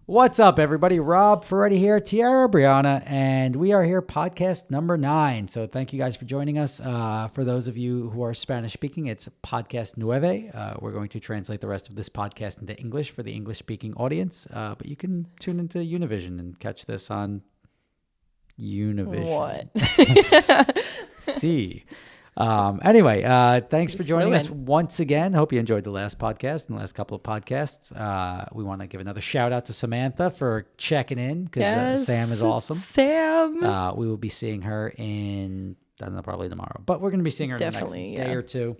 What's up, everybody? Rob Ferretti here, Tiara Brianna, and we are here, podcast number 9. So thank you guys for joining us. For those of you who are Spanish speaking, it's podcast nueve. We're going to translate the rest of this podcast into English for the English speaking audience. But you can tune into Univision and catch this on Univision. What? See. Anyway, thanks for joining us once again. Hope you enjoyed the last podcast and the last couple of podcasts. We want to give another shout out to Samantha for checking in because Sam is awesome. Sam. We will be seeing her in, I don't know, probably tomorrow, but we're going to be seeing her in the next day or two.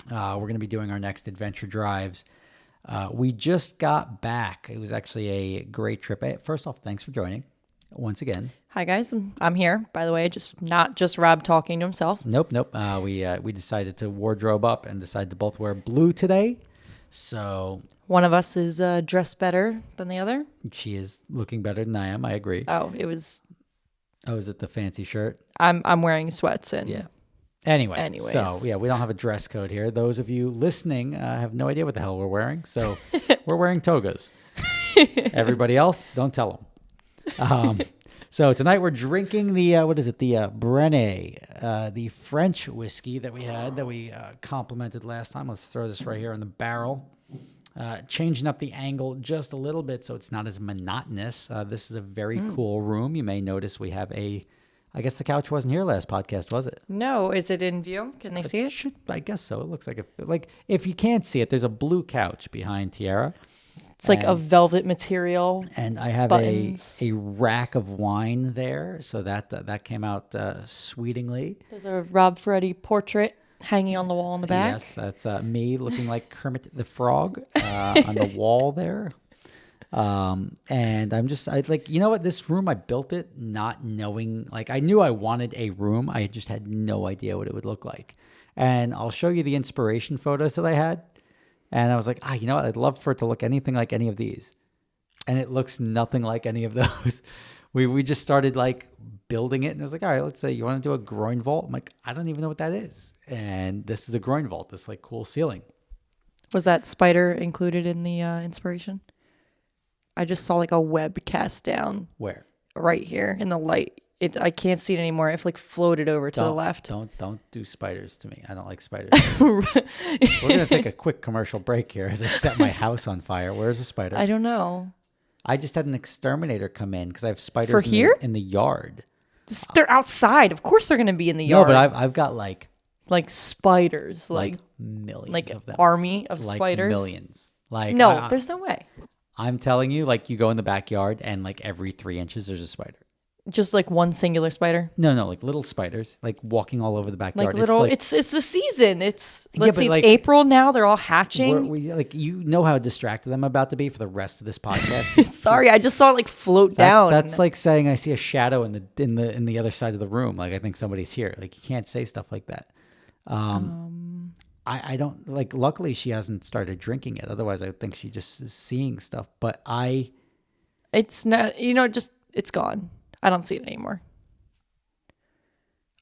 We're going to be doing our next adventure drives. We just got back. It was actually a great trip. First off, thanks for joining once again. Hi guys, I'm here. By the way, not just Rob talking to himself. Nope. We decided to wardrobe up and decided to both wear blue today. So one of us is dressed better than the other. She is looking better than I am. I agree. Oh, is it the fancy shirt? I'm wearing sweats and yeah. Anyways. So yeah, we don't have a dress code here. Those of you listening have no idea what the hell we're wearing. So we're wearing togas. Everybody else, don't tell them. So tonight we're drinking the, the Brenne, the French whiskey that we complimented last time. Let's throw this right here in the barrel. Changing up the angle just a little bit so it's not as monotonous. This is a very cool room. You may notice we have I guess the couch wasn't here last podcast, was it? No, is it in view? Can they see it? I guess so. It looks like if you can't see it, there's a blue couch behind Tiara. It's like a velvet material. And I have a rack of wine there. So that came out sweetingly. There's a Rob Ferretti portrait hanging on the wall in the back. Yes, that's me looking like Kermit the Frog on the wall there. And you know what? This room, I built it not knowing, I knew I wanted a room. I just had no idea what it would look like. And I'll show you the inspiration photos that I had. And I was like, you know what? I'd love for it to look anything like any of these. And it looks nothing like any of those. We just started building it. And I was like, all right, let's say you want to do a groin vault. I'm like, I don't even know what that is. And this is the groin vault, this cool ceiling. Was that spider included in the inspiration? I just saw a web cast down. Where? Right here in the light. I can't see it anymore. It floated over to the left. Don't do spiders to me. I don't like spiders. We're gonna take a quick commercial break here as I set my house on fire. Where's the spider? I don't know. I just had an exterminator come in because I have spiders in the yard. They're outside. Of course they're gonna be in the yard. No, but I've got spiders, millions of them. Army of spiders. Millions. No, there's no way. I'm telling you, you go in the backyard and every 3 inches there's a spider. Just one singular spider? No, little spiders, walking all over the backyard. It's the season. It's April now. They're all hatching. You know how distracted I'm about to be for the rest of this podcast. Sorry, I just saw it float down. That's like saying I see a shadow in the other side of the room. I think somebody's here. You can't say stuff like that. I don't luckily she hasn't started drinking it. Otherwise I would think she just is seeing stuff. But it's not, it's gone. I don't see it anymore.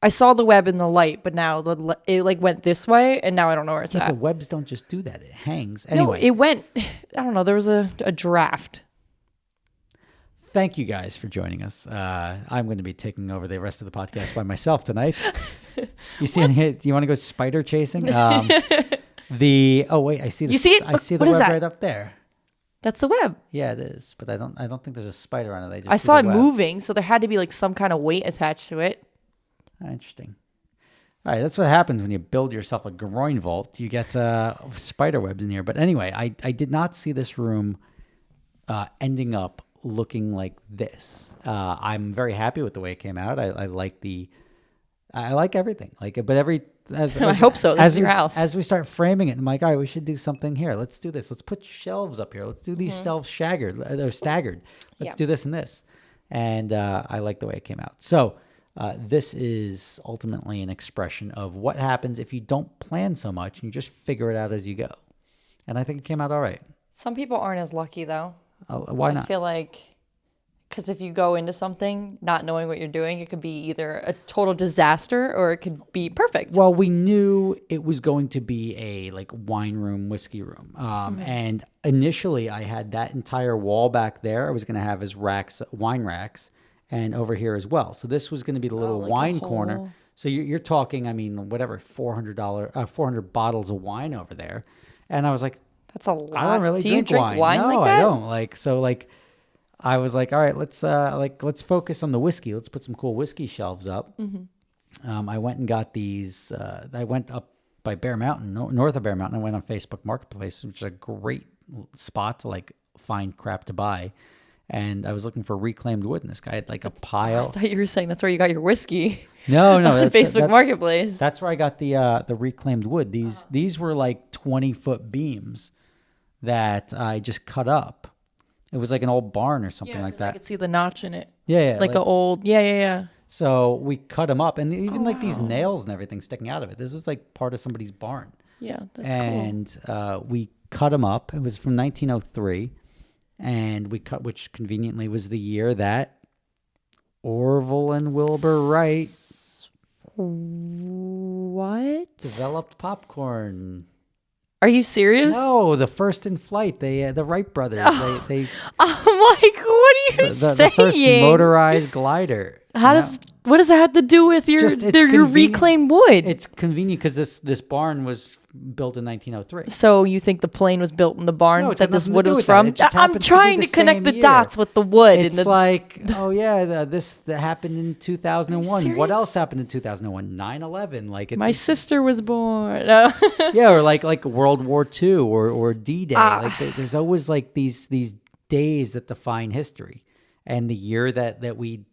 I saw the web in the light, but now it went this way, and now I don't know where it's at. The webs don't just do that. It hangs. Anyway. No, it went, I don't know, there was a draft. Thank you guys for joining us. I'm going to be taking over the rest of the podcast by myself tonight. You see do you want to go spider chasing? I see You see it? I see the web right up there. That's the web. Yeah, it is, but I don't think there's a spider on it. I saw it moving, so there had to be some kind of weight attached to it. Interesting. All right, that's what happens when you build yourself a groin vault. You get spider webs in here. But anyway, I did not see this room ending up looking like this. I'm very happy with the way it came out. I like everything. I hope so. This is your house. As we start framing it, I'm like, all right, we should do something here. Let's do this. Let's put shelves up here. Let's do these shelves staggered. Let's do this and this. And I like the way it came out. So this is ultimately an expression of what happens if you don't plan so much and you just figure it out as you go. And I think it came out all right. Some people aren't as lucky, though. Why not? I feel like Because if you go into something not knowing what you're doing, it could be either a total disaster or it could be perfect. Well, we knew it was going to be a like wine room, whiskey room. And initially I had that entire wall back there. I was going to have as racks, wine racks, and over here as well. So this was going to be the little like a wine whole- corner. So you're talking, I mean, whatever, $400 bottles of wine over there. And I was like, That's a lot. I don't really Do you drink wine. wine No, like that? I don't. Like, so like, I was like, all right, let's focus on the whiskey. Let's put some cool whiskey shelves up. I went and got these. I went up by Bear Mountain, north of Bear Mountain. I went on Facebook Marketplace, which is a great spot to like find crap to buy. And I was looking for reclaimed wood, and this guy had like a I pile. thought you were saying that's where you got your whiskey. No, On Facebook Marketplace. That's where I got the reclaimed wood. These were like 20-foot beams that I just cut up. It was like an old barn or something like I that. could see the notch in it. Yeah, Like an old, yeah. So we cut them up, and even like these nails and everything sticking out of it. This was like part of somebody's barn. Yeah, that's cool. And we cut them up. It was from 1903, and we cut, which conveniently was the year that Orville and Wilbur Wright What? developed popcorn. Are you serious? No, the first in flight. The Wright brothers. They I'm like, what are you saying? the first motorized glider. What does that have to do with your Just, it's your convenient. reclaimed wood? It's convenient because this barn was built in 1903. So you think the plane was built in the barn No, it's that got this nothing to wood do was with that. from? It just I'm happens to be trying the to connect same the year. dots with the wood. It's and like, oh yeah, that happened in 2001. What serious? else happened in 2001? 9/11. Like my sister was born. No. yeah, or like World War II or D-Day. Like there's always like these days that define history, and the year that we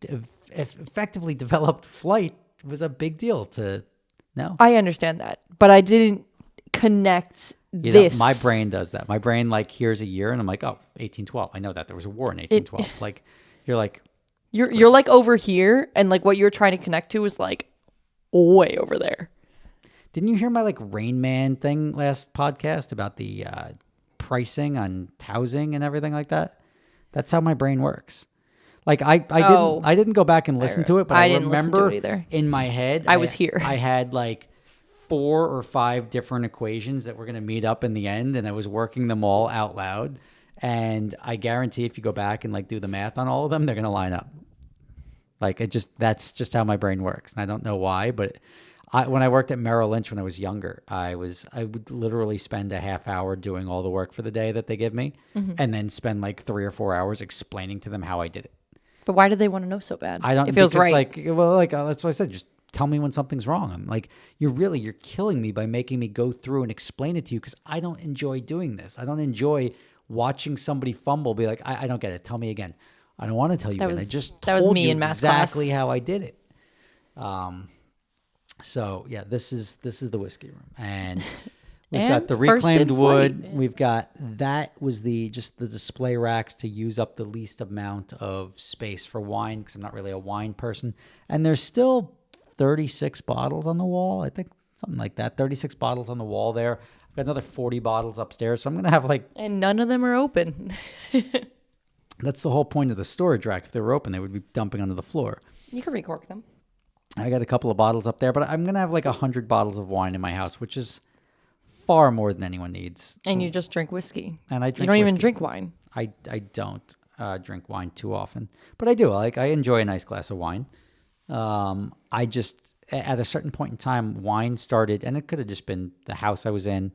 effectively developed flight was a big deal to know. I understand that, but I didn't connect You this. know, my brain does that. My brain like here's a year, and I'm like, oh, 1812. I know that there was a war in 1812. Like you're like. You're like over here, and like what you're trying to connect to is like way over there. Didn't you hear my like Rain Man thing last podcast about the pricing on housing and everything like that? That's how my brain works. Like I didn't go back and listen to it, but I didn't listen to remember it either. in my head I was here. I had like 4 or 5 different equations that were going to meet up in the end, and I was working them all out loud. And I guarantee if you go back and like do the math on all of them, they're going to line up. Like that's just how my brain works. And I don't know why, but when I worked at Merrill Lynch when I was younger, I would literally spend a half hour doing all the work for the day that they give me, and then spend like 3 or 4 hours explaining to them how I did it. But why do they want to know so bad? I don't. It feels right. That's what I said. Just tell me when something's wrong. I'm like, you're killing me by making me go through and explain it to you because I don't enjoy doing this. I don't enjoy watching somebody fumble. Be like, I don't get it. Tell me again. I don't want to tell you again. I just told me you in math exactly class. how I did it. So yeah, this is the whiskey room, and we've And got the first in reclaimed wood. flight. We've got that was just the display racks to use up the least amount of space for wine because I'm not really a wine person. And there's still 36 bottles on the wall. I think something like that. 36 bottles on the wall there. I've got another 40 bottles upstairs, so I'm gonna have like. And none of them are open. That's the whole point of the storage rack. If they were open, they would be dumping onto the floor. You can recork them. I got a couple of bottles up there, but I'm gonna have like 100 bottles of wine in my house, which is far more than anyone needs. And you just drink whiskey. And I drink. You don't even whiskey. drink wine. I don't drink wine too often, but I do. I enjoy a nice glass of wine. I just at a certain point in time, wine started, and it could have just been the house I was in.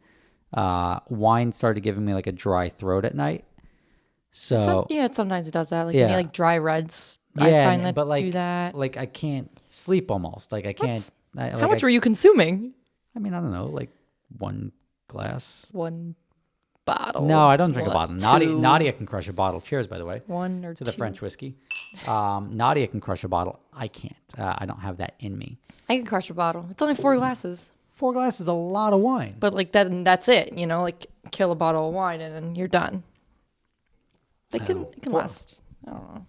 Wine started giving me like a dry throat at night. So Sometimes it does that. Like Yeah. any like dry reds. yeah, I find that but like do that. like I can't sleep almost. Like I can't. How much were you consuming? I mean, I don't know, like 1 glass. 1 bottle. No, I don't drink a bottle. 2, Nadia can crush a bottle. Cheers, by the way. 1 or To 2. the French whiskey. Nadia can crush a bottle. I can't. I don't have that in me. I can crush a bottle. It's only 4 glasses. 4 glasses is a lot of wine. But like that's it. You know, like kill a bottle of wine and then you're done. It can last. I don't know.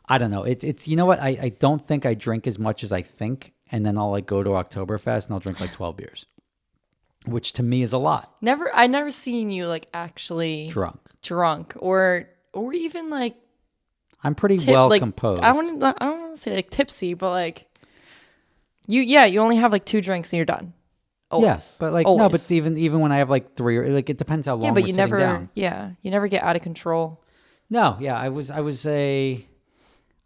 I don't know. It's you know what? I don't think I drink as much as I think, and then I'll like go to Oktoberfest and I'll drink like 12 beers, which to me is a lot. I never seen you like actually Drunk. or even like I'm pretty well composed. I don't want to say like tipsy, but like you only have like 2 drinks and you're done. Always. Yeah, but like Always. no, but even when I have like 3, or like it depends how long yeah, but we're you sitting never down. you never get out of control. No, yeah, I was I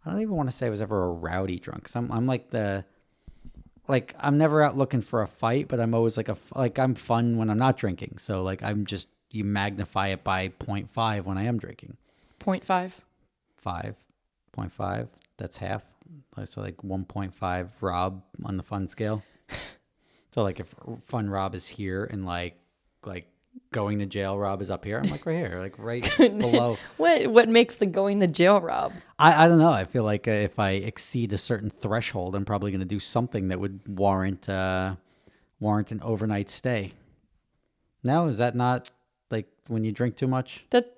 don't even want to say I was ever a rowdy drunk. 'Cause I'm like I'm never out looking for a fight, but I'm always like I'm fun when I'm not drinking. So like you magnify it by 0.5 when I am drinking. 0.5. 5.5. That's half. So like 1.5 Rob on the fun scale. So like if fun Rob is here and like going to jail Rob is up here, I'm like right here, like right below. What makes the going to jail Rob? I don't know. I feel like if I exceed a certain threshold, I'm probably going to do something that would warrant an overnight stay. No, is that not like when you drink too much? That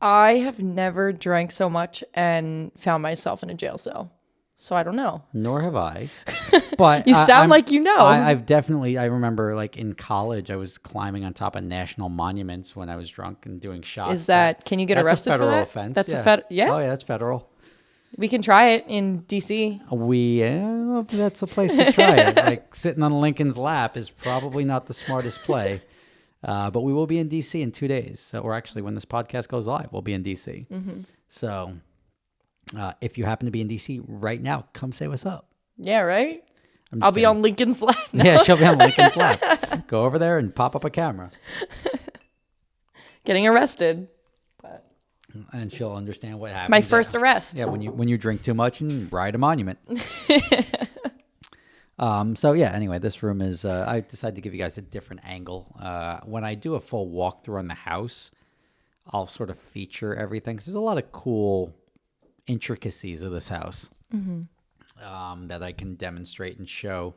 I have never drank so much and found myself in a jail cell. So I don't know. Nor have I. But you sound like you know. I remember like in college, I was climbing on top of national monuments when I was drunk and doing shots. Can you get arrested for that? That's a federal offense. That's yeah. Oh yeah, that's federal. We can try it in DC. I don't know if that's the place to try it. Like sitting on Lincoln's lap is probably not the smartest play. But we will be in DC in 2 days. So, or actually when this podcast goes live, we'll be in DC. Mm-hmm. So if you happen to be in DC right now, come say what's up. Yeah, right? I'll be on Lincoln's lap now. Yeah, she'll be on Lincoln's lap. Go over there and pop up a camera. Getting arrested. And she'll understand what happened. My first arrest. Yeah, when you drink too much and ride a monument. So yeah, anyway, this room is, I decided to give you guys a different angle. When I do a full walkthrough on the house, I'll sort of feature everything. 'Cause there's a lot of cool intricacies of this house that I can demonstrate and show.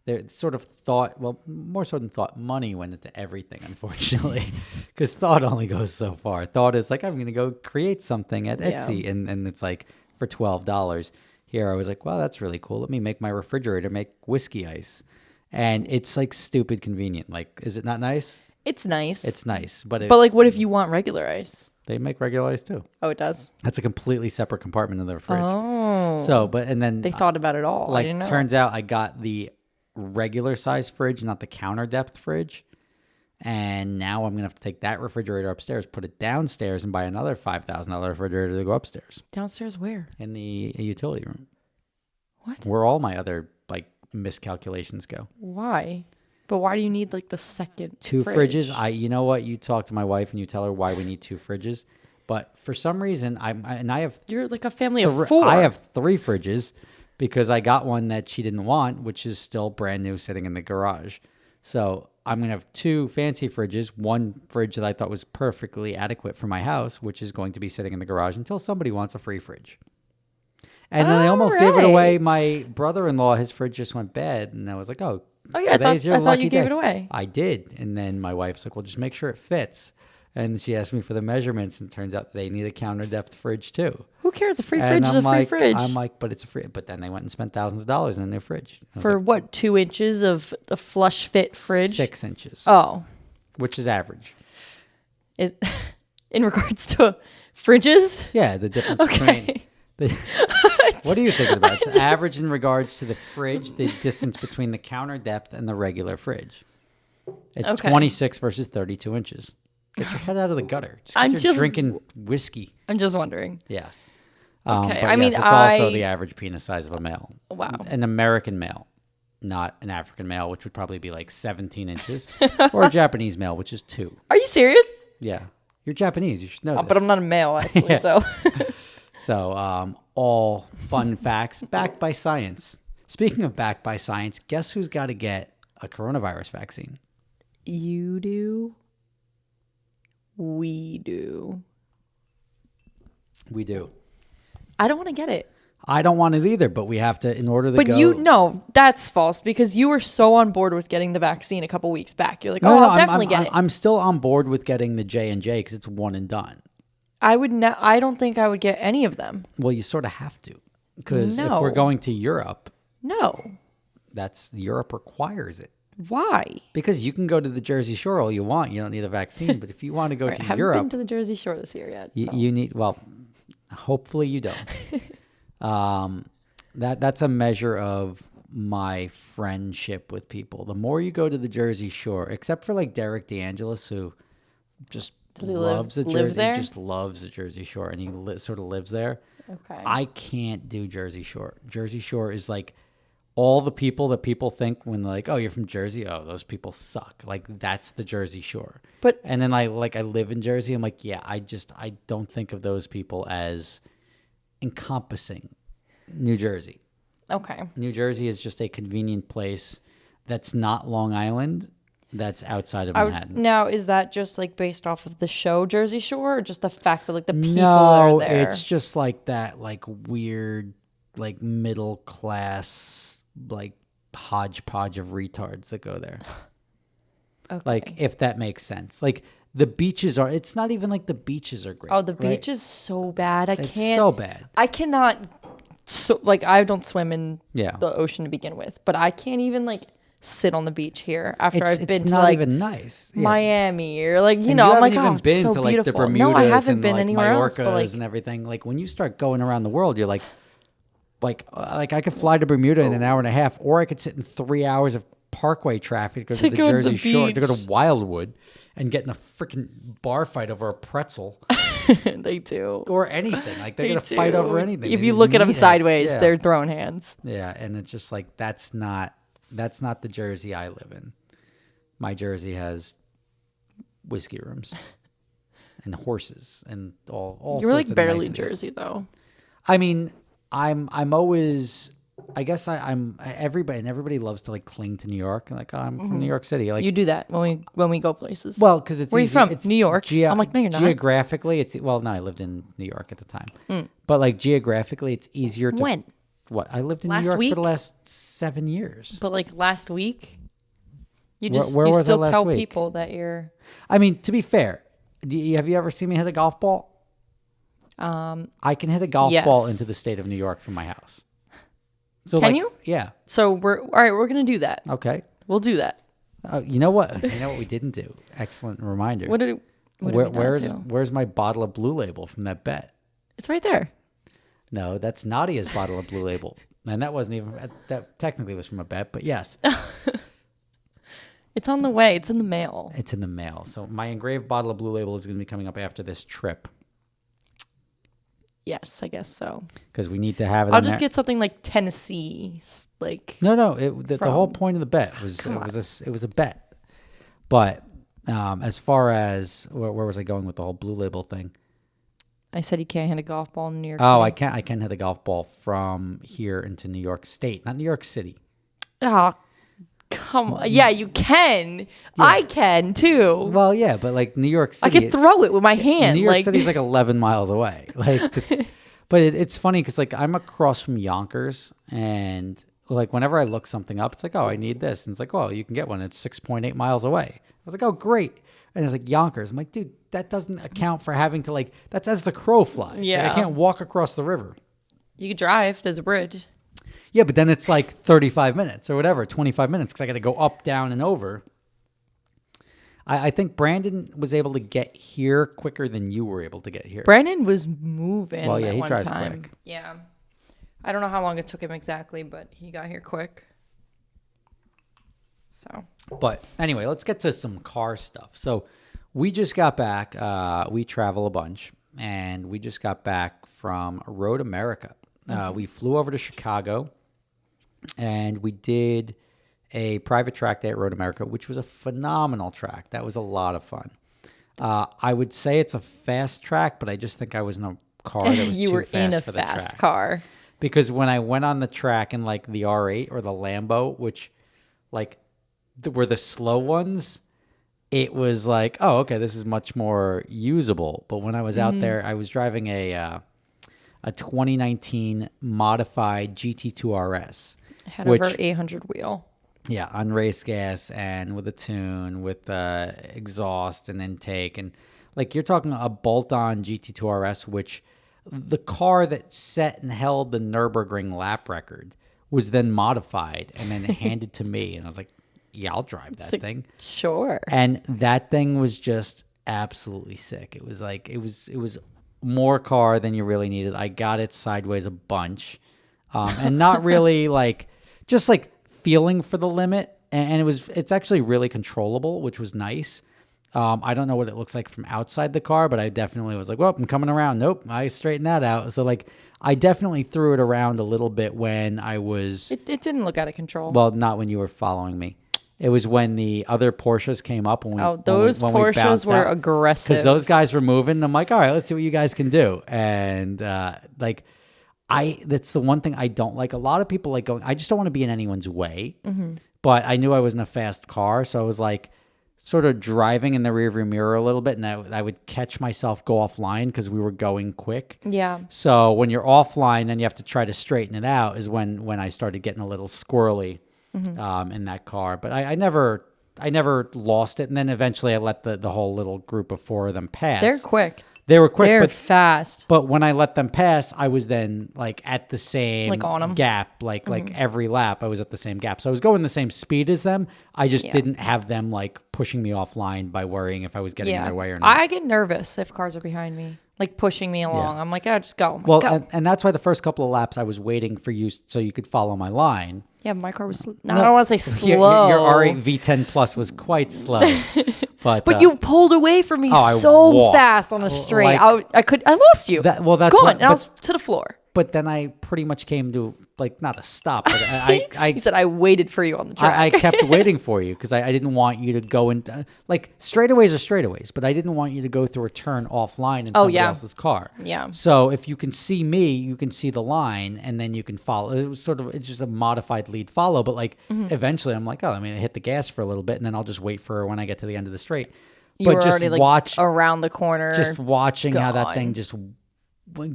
They sort of thought, well, more so than thought, money went into everything, unfortunately, because thought only goes so far. Thought is like, I'm going to go create something at Etsy, and it's like for $12. Here I was like, well, that's really cool. Let me make my refrigerator make whiskey ice. And it's like stupid convenient. Like, is it not nice? It's nice. It's nice. But like, what if you want regular ice? They make regular ice too. Oh, it does? That's a completely separate compartment in the fridge. Oh. So, and then they thought about it all. Like, I didn't know. Turns out I got the regular size fridge, not the counter depth fridge. And now I'm going to have to take that refrigerator upstairs, put it downstairs, and buy another $5,000 refrigerator to go upstairs. Downstairs where? In the utility room. What? Where all my other, like, miscalculations go. Why? But why do you need, like, the second Two fridge? fridges? You know what? You talk to my wife and you tell her why we need 2 fridges. But for some reason, I have... You're like a family of 4. I have 3 fridges because I got one that she didn't want, which is still brand new sitting in the garage. So I'm going to have 2 fancy fridges, one fridge that I thought was perfectly adequate for my house, which is going to be sitting in the garage until somebody wants a free fridge. And then I almost gave it away. My brother-in-law, his fridge just went bad. And I was like, oh yeah, I thought you gave it away. I did. And then my wife's like, well, just make sure it fits. And she asked me for the measurements, and it turns out they need a counter depth fridge too. Who cares? A free fridge is a free fridge. I'm like, but it's a free. But then they went and spent thousands of dollars in a new fridge. For like, what, 2 inches of the flush fit fridge? 6 inches. Oh. Which is average. In regards to fridges? Yeah, the difference between... What are you thinking about? It's average in regards to the fridge, the distance between the counter depth and the regular fridge. It's 26 versus 32 inches. Get your head out of the gutter. You're drinking whiskey. I'm just wondering. Yes. Okay. But it's also the average penis size of a male. Wow. An American male, not an African male, which would probably be like 17 inches, or a Japanese male, which is 2. Are you serious? Yeah. You're Japanese. You should know this. But I'm not a male, actually, so... So, all fun facts backed by science. Speaking of backed by science, guess who's got to get a coronavirus vaccine? You do. We do. We do. I don't want to get it. I don't want it either, but we have to, in order to go... But no, that's false, because you were so on board with getting the vaccine a couple weeks back. You're like, I'll definitely get it. I'm still on board with getting the J&J because it's one and done. I don't think I would get any of them. Well, you sort of have to, because if we're going to Europe, Europe requires it. Why? Because you can go to the Jersey Shore all you want. You don't need a vaccine. But if you want to go to Haven't Europe, been to the Jersey Shore this year yet. You need. Well, Hopefully you don't. That's a measure of my friendship with people. The more you go to the Jersey Shore, except for like Derek DeAngelis, who just loves the Jersey, there? he just loves the Jersey Shore, and he sort of lives there. Okay. I can't do Jersey Shore. Jersey Shore is like all the people that people think when they're like, "Oh, you're from Jersey." Oh, those people suck. Like that's the Jersey Shore. And then I live in Jersey. I'm like, yeah, I don't think of those people as encompassing New Jersey. Okay. New Jersey is just a convenient place that's not Long Island, that's outside of Manhattan. Now, is that just like based off of the show Jersey Shore, or just the fact that like the people that are there? No, it's just like that, like weird, like middle class, like hodgepodge of retards that go there. Okay. Like, if that makes sense. Like, the beaches are, it's not even like the beaches are great. Oh, the beach is so bad. It's so bad. I cannot, like, I don't swim in Yeah. the ocean to begin with, but I can't even, like, sit on the beach here after I've been It's to, not like, even nice. Yeah. Miami or, like, you And know, you I'm like, haven't oh, even been it's so to like beautiful. the Bermudas No, I haven't and been like anywhere else, but, like, Mallorcas and everything. Like when you start going around the world, you're like I could fly to Bermuda in an hour and a half, or I could sit in 3 hours of Parkway traffic to go to the Jersey Shore to go to Wildwood and get in a freaking bar fight over a pretzel. They do. Or anything. Like they're gonna fight over anything. If you look at them sideways, they're throwing hands. Yeah, and it's just like that's not the Jersey I live in. My Jersey has whiskey rooms and horses and all. You're sorts like of barely niceties. Jersey though. I mean, I'm always. I guess I'm everybody loves to like cling to New York and like, oh, I'm from New York City. Like You do that when we go places. well, because it's Where are you easy. from? It's New York. I'm like, no, you're not. Geographically, it's no, I lived in New York at the time, but like geographically, it's easier to When? What I lived in Last New York week? for the last 7 years. But like last week, you Where just was you I still last tell week? people that you're. I mean, to be fair, have you ever seen me hit a golf ball? I can hit a golf ball Yes. into the state of New York from my house. So Can like, you? Yeah. So we're all right. We're gonna do that. Okay. We'll do that. You know what? You know what we didn't do? Excellent reminder. What did we not do? Where's my bottle of Blue Label from that bet? It's right there. No, that's Nadia's bottle of Blue Label, and that wasn't even that technically was from a bet, but yes, It's on the way. It's in the mail. it's in the mail. So my engraved bottle of Blue Label is going to be coming up after this trip Yes, I guess so. because we need to have it. I'll on just there. get something like Tennessee, like No. The whole point of the bet was it was a bet. But as far as where was I going with the whole Blue Label thing? I said you can't hit a golf ball in New York Oh, City. I can hit a golf ball from here into New York State, not New York City. Oh, come on. Yeah, you can. I can too. Well, yeah, but like New York City, I can throw it with my hand. New York like, City's like 11 miles away. Like, but it's funny because like I'm across from Yonkers, and like whenever I look something up, it's like, oh, I need this, and it's like, oh, you can get one. It's 6.8 miles away. I was like, oh, great. And it's like Yonkers. I'm like, dude, that doesn't account for having to like. That's as the crow flies. Like, Yeah. I can't walk across the river. you can drive. There's a bridge. Yeah, but then it's like 35 minutes or whatever, 25 minutes because I got to go up, down, and over. I think Brandon was able to get here quicker than you were able to get here. Brandon was moving. Well, yeah, at he one drives time. quick. Yeah, I don't know how long it took him exactly, but he got here quick. So But anyway, let's get to some car stuff. So we just got back. We travel a bunch, and we just got back from Road America. We flew over to Chicago, and we did a private track day at Road America, which was a phenomenal track. That was a lot of fun. I would say it's a fast track, but I just think I was in a car that was you too were fast in a for the fast track. car. Because when I went on the track in like the R8 or the Lambo, which like were the slow ones, it was like, oh, okay, this is much more usable. But when I was out there, I was driving a 2019 modified GT2RS. It had over 800 wheel. Yeah, on race gas and with a tune, with exhaust and intake. And like you're talking a bolt-on GT2RS, which the car that set and held the Nürburgring lap record was then modified and then handed to me. And I was like, yeah, I'll drive that thing. Sure. And that thing was just absolutely sick. It was like, it was more car than you really needed. I got it sideways a bunch, and not really like just like feeling for the limit. And it's actually really controllable, which was nice. I don't know what it looks like from outside the car, but I definitely was like, well, I'm coming around. Nope, I straightened that out. So like, I definitely threw it around a little bit when I was. It didn't look out of control. Well, not when you were following me. It was when the other Porsches came up. When those Porsches were aggressive. Because those guys were moving. And I'm like, all right, let's see what you guys can do. And that's the one thing I don't like. A lot of people like going, I just don't want to be in anyone's way. Mm-hmm. But I knew I was in a fast car. So I was like sort of driving in the rearview mirror a little bit. And I would catch myself go offline because we were going quick. Yeah. So when you're offline and you have to try to straighten it out is when I started getting a little squirrely in that car. But I never lost it. And then eventually I let the whole little group of 4 of them pass. They're quick. They were quick, but fast. But when I let them pass, I was then like at the same like on them. Gap, like every lap, I was at the same gap. So I was going the same speed as them. I just didn't have them like pushing me offline by worrying if I was getting in their way or not. I get nervous if cars are behind me, like pushing me along. I'm like, just go. Go. And that's why the first couple of laps I was waiting for you so you could follow my line. Yeah, my car was. I don't want to say slow. Your R8 V10 Plus was quite slow. But you pulled away from me fast on the straight. Like, I lost you. That's gone. And I was to the floor. But then I pretty much came to like not a stop. But I he said I waited for you on the track. I kept waiting for you because I didn't want you to go into like straightaways are straightaways, but I didn't want you to go through a turn offline in somebody else's car. Yeah. So if you can see me, you can see the line, and then you can follow. It's just a modified lead follow. But like eventually, I'm like, I hit the gas for a little bit, and then I'll just wait for when I get to the end of the straight. You were already like around the corner. Just watching how that thing just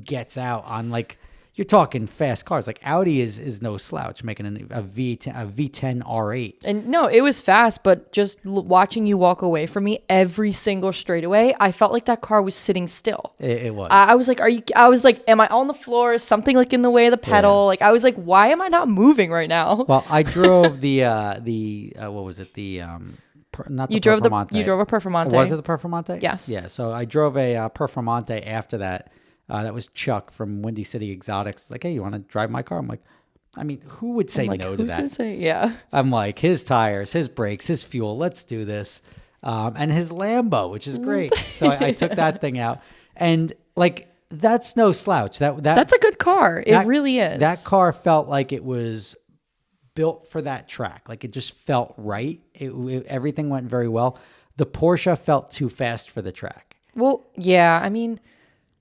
gets out on like. You're talking fast cars. Like Audi is no slouch making a V10 R8. And no, it was fast, but just watching you walk away from me every single straightaway, I felt like that car was sitting still. It was. I was like, am I on the floor? Is something like in the way of the pedal? Yeah. Like I was like, why am I not moving right now? Well, I drove the what was it? The not the Performante. You drove a Performante. Was it the Performante? Yes. Yeah. So I drove a Performante after that. That was Chuck from Windy City Exotics. He's like, hey, you want to drive my car? I'm like, who would say no to that? Who's going to say, yeah. I'm like, his tires, his brakes, his fuel, let's do this. And his Lambo, which is great. So I took that thing out. And like, that's no slouch. That's a good car. It really is. That car felt like it was built for that track. Like it just felt right. Everything went very well. The Porsche felt too fast for the track. Well, yeah.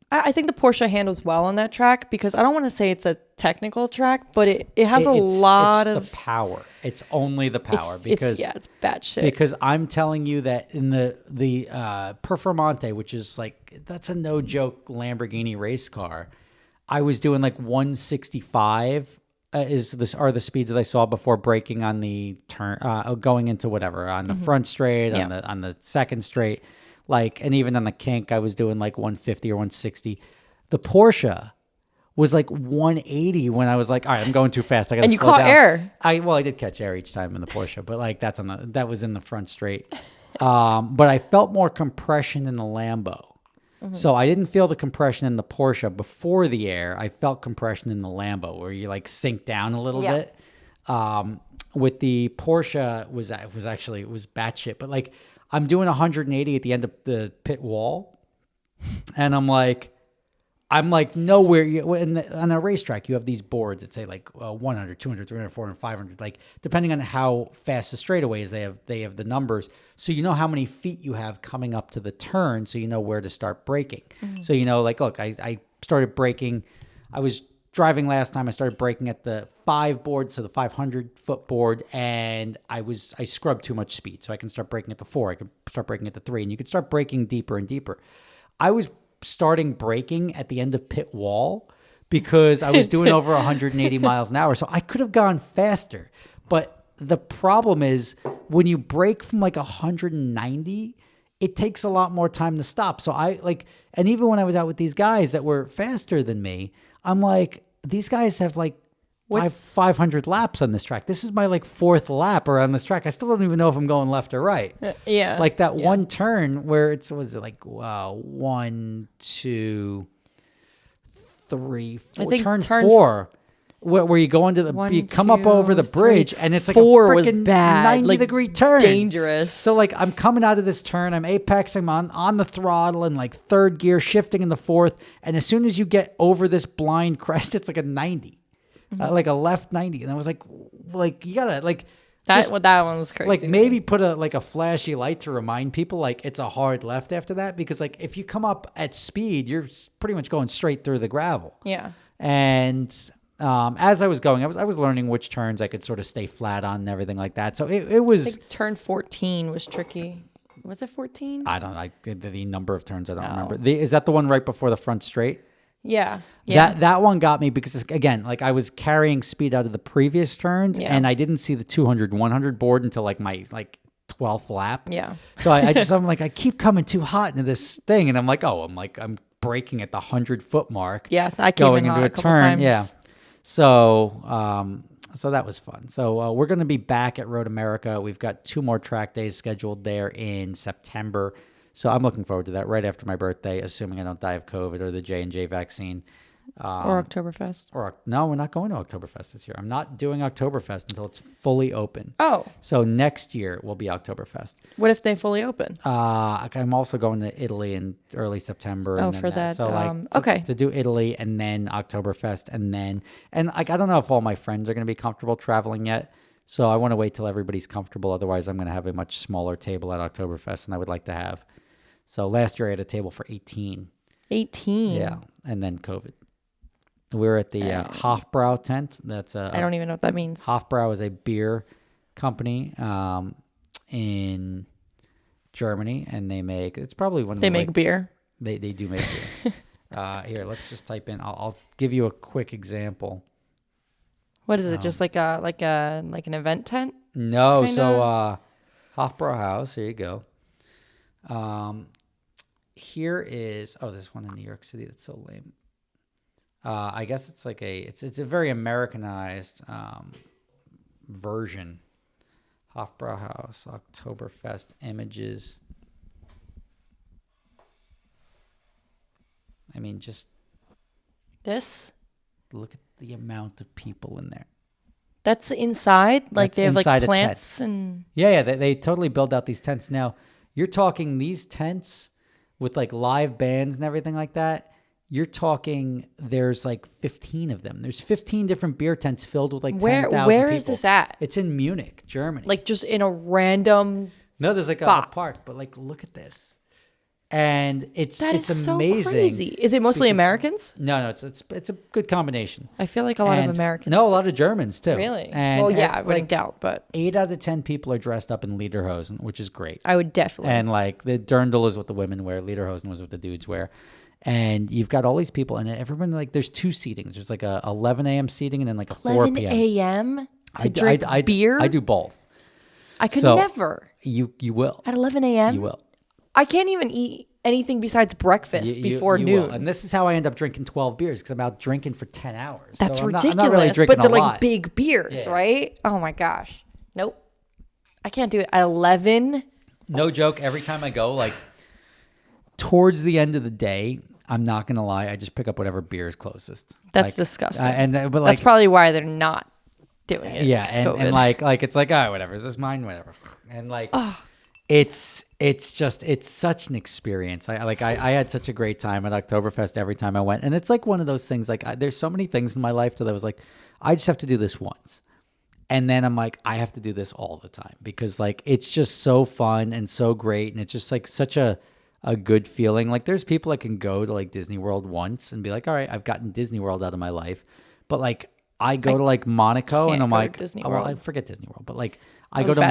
I think the Porsche handles well on that track because I don't want to say it's a technical track, but it has a lot of the power. It's only the power because it's bad shit. Because I'm telling you that in the Performante, which is like that's a no joke Lamborghini race car, I was doing like 165 are the speeds that I saw before braking on the turn, going into whatever on the front straight, on the second straight. Like, and even on the kink, I was doing like 150 or 160. The Porsche was like 180 when I was like, all right, I'm going too fast. I got to slow down. And you caught air. I did catch air each time in the Porsche, but like that was in the front straight. But I felt more compression in the Lambo. Mm-hmm. So I didn't feel the compression in the Porsche before the air. I felt compression in the Lambo where you like sink down a little bit. With the Porsche was batshit, but like, I'm doing 180 at the end of the pit wall, and I'm like nowhere. On a racetrack, you have these boards that say like 100, 200, 300, 400, 500. Like depending on how fast the straightaways, they have the numbers, so you know how many feet you have coming up to the turn, so you know where to start braking. Mm-hmm. So like look, I started braking. I was driving last time. I started braking at the 5 board, so the 500-foot board, and I scrubbed too much speed, so I can start braking at the 4. I can start braking at the 3, and you can start braking deeper and deeper. I was starting braking at the end of pit wall because I was doing over 180 miles an hour, so I could have gone faster. But the problem is when you brake from like 190, it takes a lot more time to stop. So and even when I was out with these guys that were faster than me, I'm like, these guys have like 500 laps on this track. This is my like 4th lap around this track. I still don't even know if I'm going left or right. Yeah. Like that one turn where was it like 1, 2, three, four, I think turn turn 4. Where you go into the, One, you come up over the 2, bridge, 3. and it's like 4 a was freaking bad, 90-degree turn, dangerous. So like I'm coming out of this turn, I'm apexing, I'm on the throttle in like 3rd gear, shifting in the 4th, and as soon as you get over this blind crest, it's like a 90, like a left 90, and I was like you gotta like. That one was crazy. Like maybe put a flashy light to remind people like it's a hard left after that, because like if you come up at speed, you're pretty much going straight through the gravel. Yeah. And as I was going, I was learning which turns I could sort of stay flat on and everything like that. So it was. I think turn 14 was tricky. Was it 14? I don't know the number of turns. I don't remember. Is that the one right before the front straight? Yeah. That one got me because, again, like I was carrying speed out of the previous turns, and I didn't see the 200, 100 board until like my 12th lap. Yeah. So I'm like, I keep coming too hot into this thing, and I'm braking at the 100-foot mark. Yeah, I came going in into hot a a couple turn. times. Yeah. So that was fun. So we're going to be back at Road America. We've got 2 more track days scheduled there in September. So I'm looking forward to that right after my birthday, assuming I don't die of COVID or the J&J vaccine. Or Oktoberfest. No, we're not going to Oktoberfest this year. I'm not doing Oktoberfest until it's fully open. Oh. So next year will be Oktoberfest. What if they fully open? I'm also going to Italy in early September. Oh, and then for that. So okay. To do Italy and then Oktoberfest and I don't know if all my friends are going to be comfortable traveling yet. So I want to wait till everybody's comfortable. Otherwise, I'm going to have a much smaller table at Oktoberfest than I would like to have. So last year I had a table for 18. 18? Yeah, and then COVID. We were at the Hofbrau tent. I don't even know what that means. Hofbrau is a beer company in Germany, and they make. It's probably one of they make beer. They do make beer. Here, let's just type in. I'll give you a quick example. What is it? Just like an event tent? No, kinda? So Hofbrau House. Here you go. Here is there's one in New York City that's so lame. I guess it's like it's a very Americanized version. Hofbrau House, Oktoberfest images. I mean, just this. Look at the amount of people in there. That's inside. Like That's they have like inside a plants tent. and. Yeah. They totally build out these tents. Now you're talking these tents with like live bands and everything like that. You're talking, there's like 15 of them. There's 15 different beer tents filled with like 10,000 people. Where is this at? It's in Munich, Germany. Like just in a random No, there's like a park, but like look at this. And it's amazing. So crazy. Is it mostly Americans? No, it's a good combination. I feel like a lot of Americans. No, a lot of Germans too. Really? And, well, yeah, I wouldn't doubt, but 8 out of 10 people are dressed up in lederhosen, which is great. I would definitely. And like the dirndl is what the women wear, lederhosen was what the dudes wear. And you've got all these people, and everyone, like, there's 2 seatings. There's like a 11 a.m. seating and then like a 4 p.m. 11 a.m. to drink beer? I do both. I could never. You will. At 11 a.m.? You will. I can't even eat anything besides breakfast before noon. Will. And this is how I end up drinking 12 beers, because I'm out drinking for 10 hours. That's so ridiculous. I'm not really drinking but they're a lot. like big beers, right? Oh my gosh. Nope. I can't do it. At 11? No joke. Every time I go, like, towards the end of the day, I'm not gonna lie, I just pick up whatever beer is closest. That's disgusting. But like, that's probably why they're not doing it. Yeah, and like it's like, oh, whatever, is this mine? Whatever. And like, it's such an experience. I had such a great time at Oktoberfest every time I went, and it's like one of those things. Like, there's so many things in my life that I was like, I just have to do this once. And then I'm like, I have to do this all the time, because like it's just so fun and so great, and it's just like such a good feeling. Like, there's people that can go to like Disney World once and be like, all right, I've gotten Disney World out of my life. But like, I go to like Monaco and I'm like, I forget Disney World, but like I go to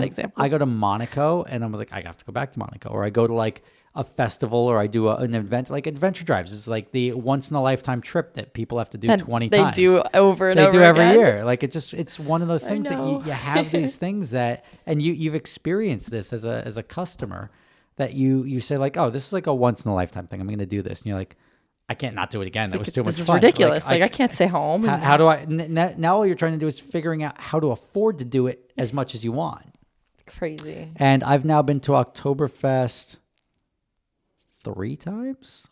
Monaco and I'm like, I have to go back to Monaco. Or I go to like a festival, or I do an event, like Adventure Drives. It's like the once in a lifetime trip that people have to do 20 times. They do over and over They do every again. year. Like, it's one of those things that you have these things that, and you've experienced this as a customer, that you say like, oh, this is like a once in a lifetime thing. I'm going to do this. And you're like, I can't not do it again. That was too much fun. This is ridiculous. Like I can't stay home. How do I, now all you're trying to do is figuring out how to afford to do it as much as you want. It's crazy. And I've now been to Oktoberfest 3 times.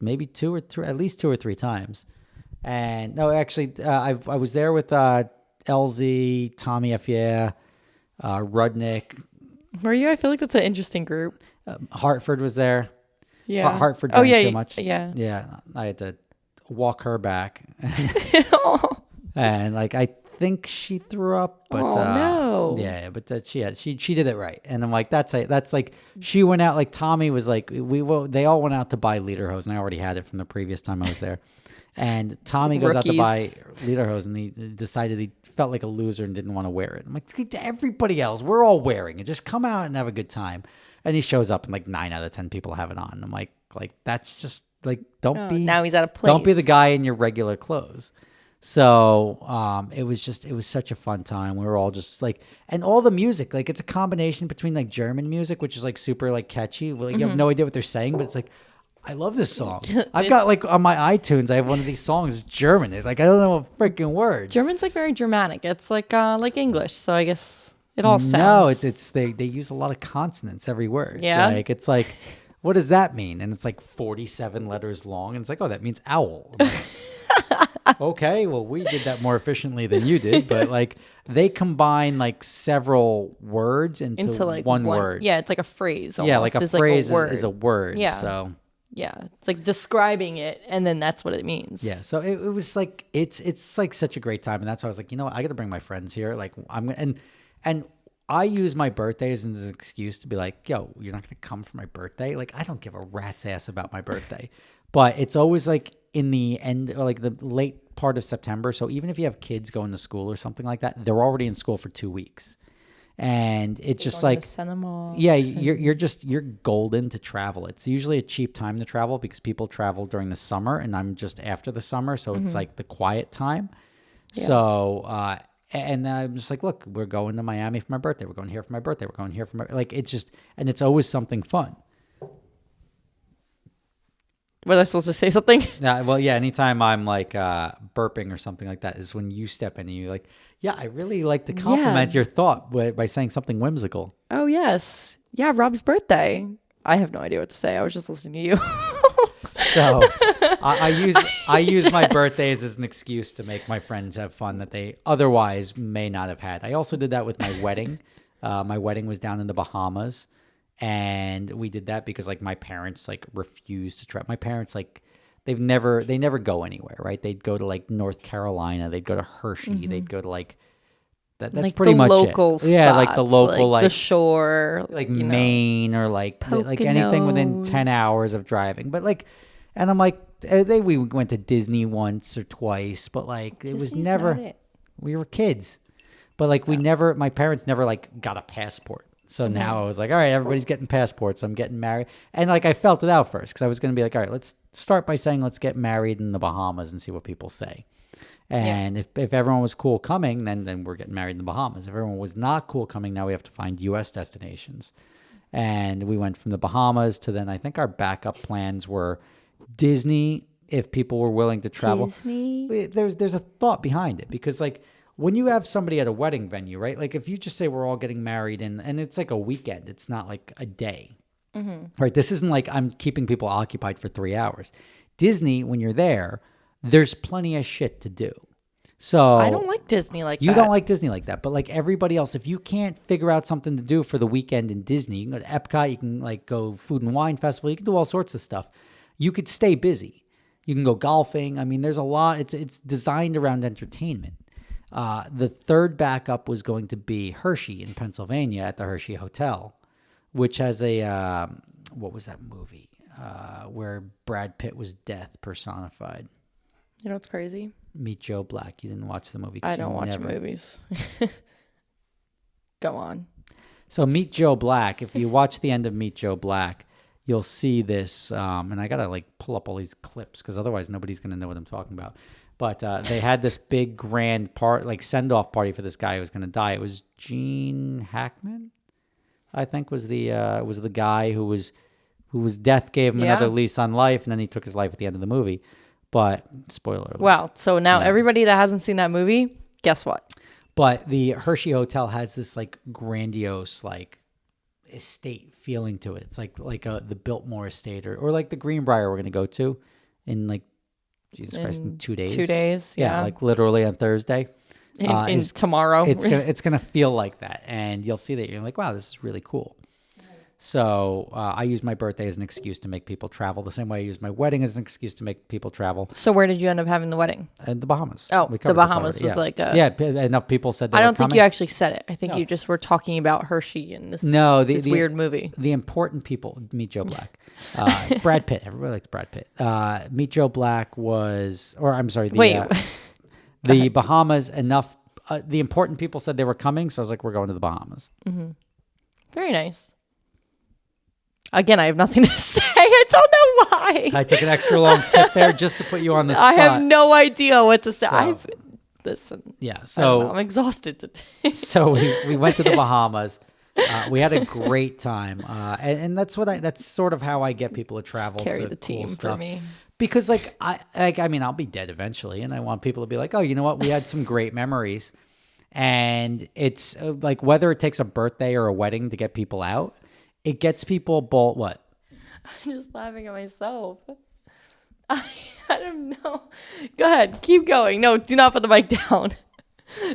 maybe at least two or three times. And no, actually, I was there with LZ, Tommy F. Yeah, Rudnick. Were you? I feel like that's an interesting group. Hartford was there. Yeah. Hartford drank too much. Yeah. Yeah. I had to walk her back. And like, I think she threw up, but no. Yeah, but she did it right. And I'm like, that's like, she went out, like Tommy was like, they all went out to buy Lederhosen. I already had it from the previous time I was there. And Tommy goes out to buy Lederhosen, and he decided he felt like a loser and didn't want to wear it. I'm like, dude, everybody else, we're all wearing it. Just come out and have a good time. And he shows up and like 9 out of 10 people have it on. I'm like that's just like, now he's out of place. Don't be the guy in your regular clothes. So it was such a fun time. We were all just like, and all the music, like it's a combination between like German music, which is like super like catchy. Like you have no idea what they're saying, but it's like, I love this song. I've got like on my iTunes, I have one of these songs. It's German. It's like, I don't know a freaking word. German's like very Germanic. It's like English. So I guess it all sounds. No, it's they use a lot of consonants every word. Yeah. Like it's like, what does that mean? And it's like 47 letters long. And it's like, oh, that means owl. I'm like, okay, well, we did that more efficiently than you did, but like they combine like several words into like one word. Yeah, it's like a phrase. Almost. Yeah, like a phrase like is a word. Yeah. So yeah, it's like describing it, and then that's what it means. Yeah, so it was like it's like such a great time, and that's why I was like, you know what, I got to bring my friends here. Like and I use my birthday as an excuse to be like, yo, you're not gonna come for my birthday. Like I don't give a rat's ass about my birthday, but it's always like in the end or like the late part of September. So even if you have kids going to school or something like that, they're already in school for 2 weeks. And it's just like, yeah, you're golden to travel. It's usually a cheap time to travel because people travel during the summer, and I'm just after the summer. So it's like the quiet time. Yeah. So, and I'm just like, look, we're going to Miami for my birthday. We're going here for my birthday. We're going here for my, like, it's just, and it's always something fun. Was I supposed to say something? Well, yeah. Anytime I'm like burping or something like that is when you step in and you're like, yeah, I really like to compliment your thought by saying something whimsical. Oh, yes. Yeah, Rob's birthday. I have no idea what to say. I was just listening to you. So I use my birthdays as an excuse to make my friends have fun that they otherwise may not have had. I also did that with my wedding. My wedding was down in the Bahamas. And we did that because like my parents like refused to travel. My parents like they never go anywhere, right? They'd go to like North Carolina, they'd go to Hershey, they'd go to like that's like pretty much local it. Spots, yeah, like the local like the shore, like Maine or like anything within 10 hours of driving. But like, and I'm like, we went to Disney once or twice, but like it was never. We were kids, but like my parents never like got a passport. So now I was like, all right, everybody's getting passports. I'm getting married. And like I felt it out first because I was going to be like, all right, let's start by saying let's get married in the Bahamas and see what people say. And if everyone was cool coming, then we're getting married in the Bahamas. If everyone was not cool coming, now we have to find U.S. destinations. And we went from the Bahamas to then I think our backup plans were Disney if people were willing to travel. Disney? There's a thought behind it because like, when you have somebody at a wedding venue, right? Like if you just say we're all getting married and it's like a weekend, it's not like a day, right? This isn't like I'm keeping people occupied for 3 hours. Disney, when you're there, there's plenty of shit to do. So I don't like Disney like that. You don't like Disney like that, but like everybody else, if you can't figure out something to do for the weekend in Disney, you can go to Epcot, you can like go Food and Wine Festival, you can do all sorts of stuff. You could stay busy. You can go golfing. I mean, there's a lot. It's designed around entertainment. The third backup was going to be Hershey in Pennsylvania at the Hershey Hotel, which has a, what was that movie? Where Brad Pitt was death personified. You know what's crazy? Meet Joe Black. You didn't watch the movie. I don't watch movies. Go on. So Meet Joe Black, if you watch the end of Meet Joe Black, you'll see this, and I got to like pull up all these clips because otherwise nobody's going to know what I'm talking about. But they had this big grand send-off party for this guy who was going to die. It was Gene Hackman, I think, was the guy whose death gave him another lease on life, and then he took his life at the end of the movie. But spoiler alert. Well, so now everybody that hasn't seen that movie, guess what? But the Hershey Hotel has this like grandiose like estate feeling to it. It's like the Biltmore estate or like the Greenbrier we're gonna go to in like Jesus Christ in 2 days. 2 days, yeah. Like literally on Thursday. In tomorrow. It's gonna feel like that, and you'll see that you're like, wow, this is really cool. So I use my birthday as an excuse to make people travel, the same way I use my wedding as an excuse to make people travel. So where did you end up having the wedding? In the Bahamas. Oh, the Bahamas was like a... Yeah, enough people said they I were don't think coming. you actually said it. I think you just were talking about Hershey and this, this weird movie. The important people, Meet Joe Black. Brad Pitt. Everybody likes Brad Pitt. Meet Joe Black was... Or I'm sorry. The Bahamas, enough... the important people said they were coming, so I was like, we're going to the Bahamas. Mm-hmm. Very nice. Again, I have nothing to say. I don't know why. I took an extra long sit there just to put you on the spot. I have no idea what to say. Listen. Yeah, so I'm exhausted today. So we went to the Bahamas. We had a great time, and that's sort of how I get people to travel. Carry to the team cool stuff. for me. Because I mean, I'll be dead eventually, and I want people to be like, oh, you know what? We had some great memories, and it's like whether it takes a birthday or a wedding to get people out. It gets people both what? I'm just laughing at myself. I don't know. Go ahead. Keep going. No, do not put the mic down.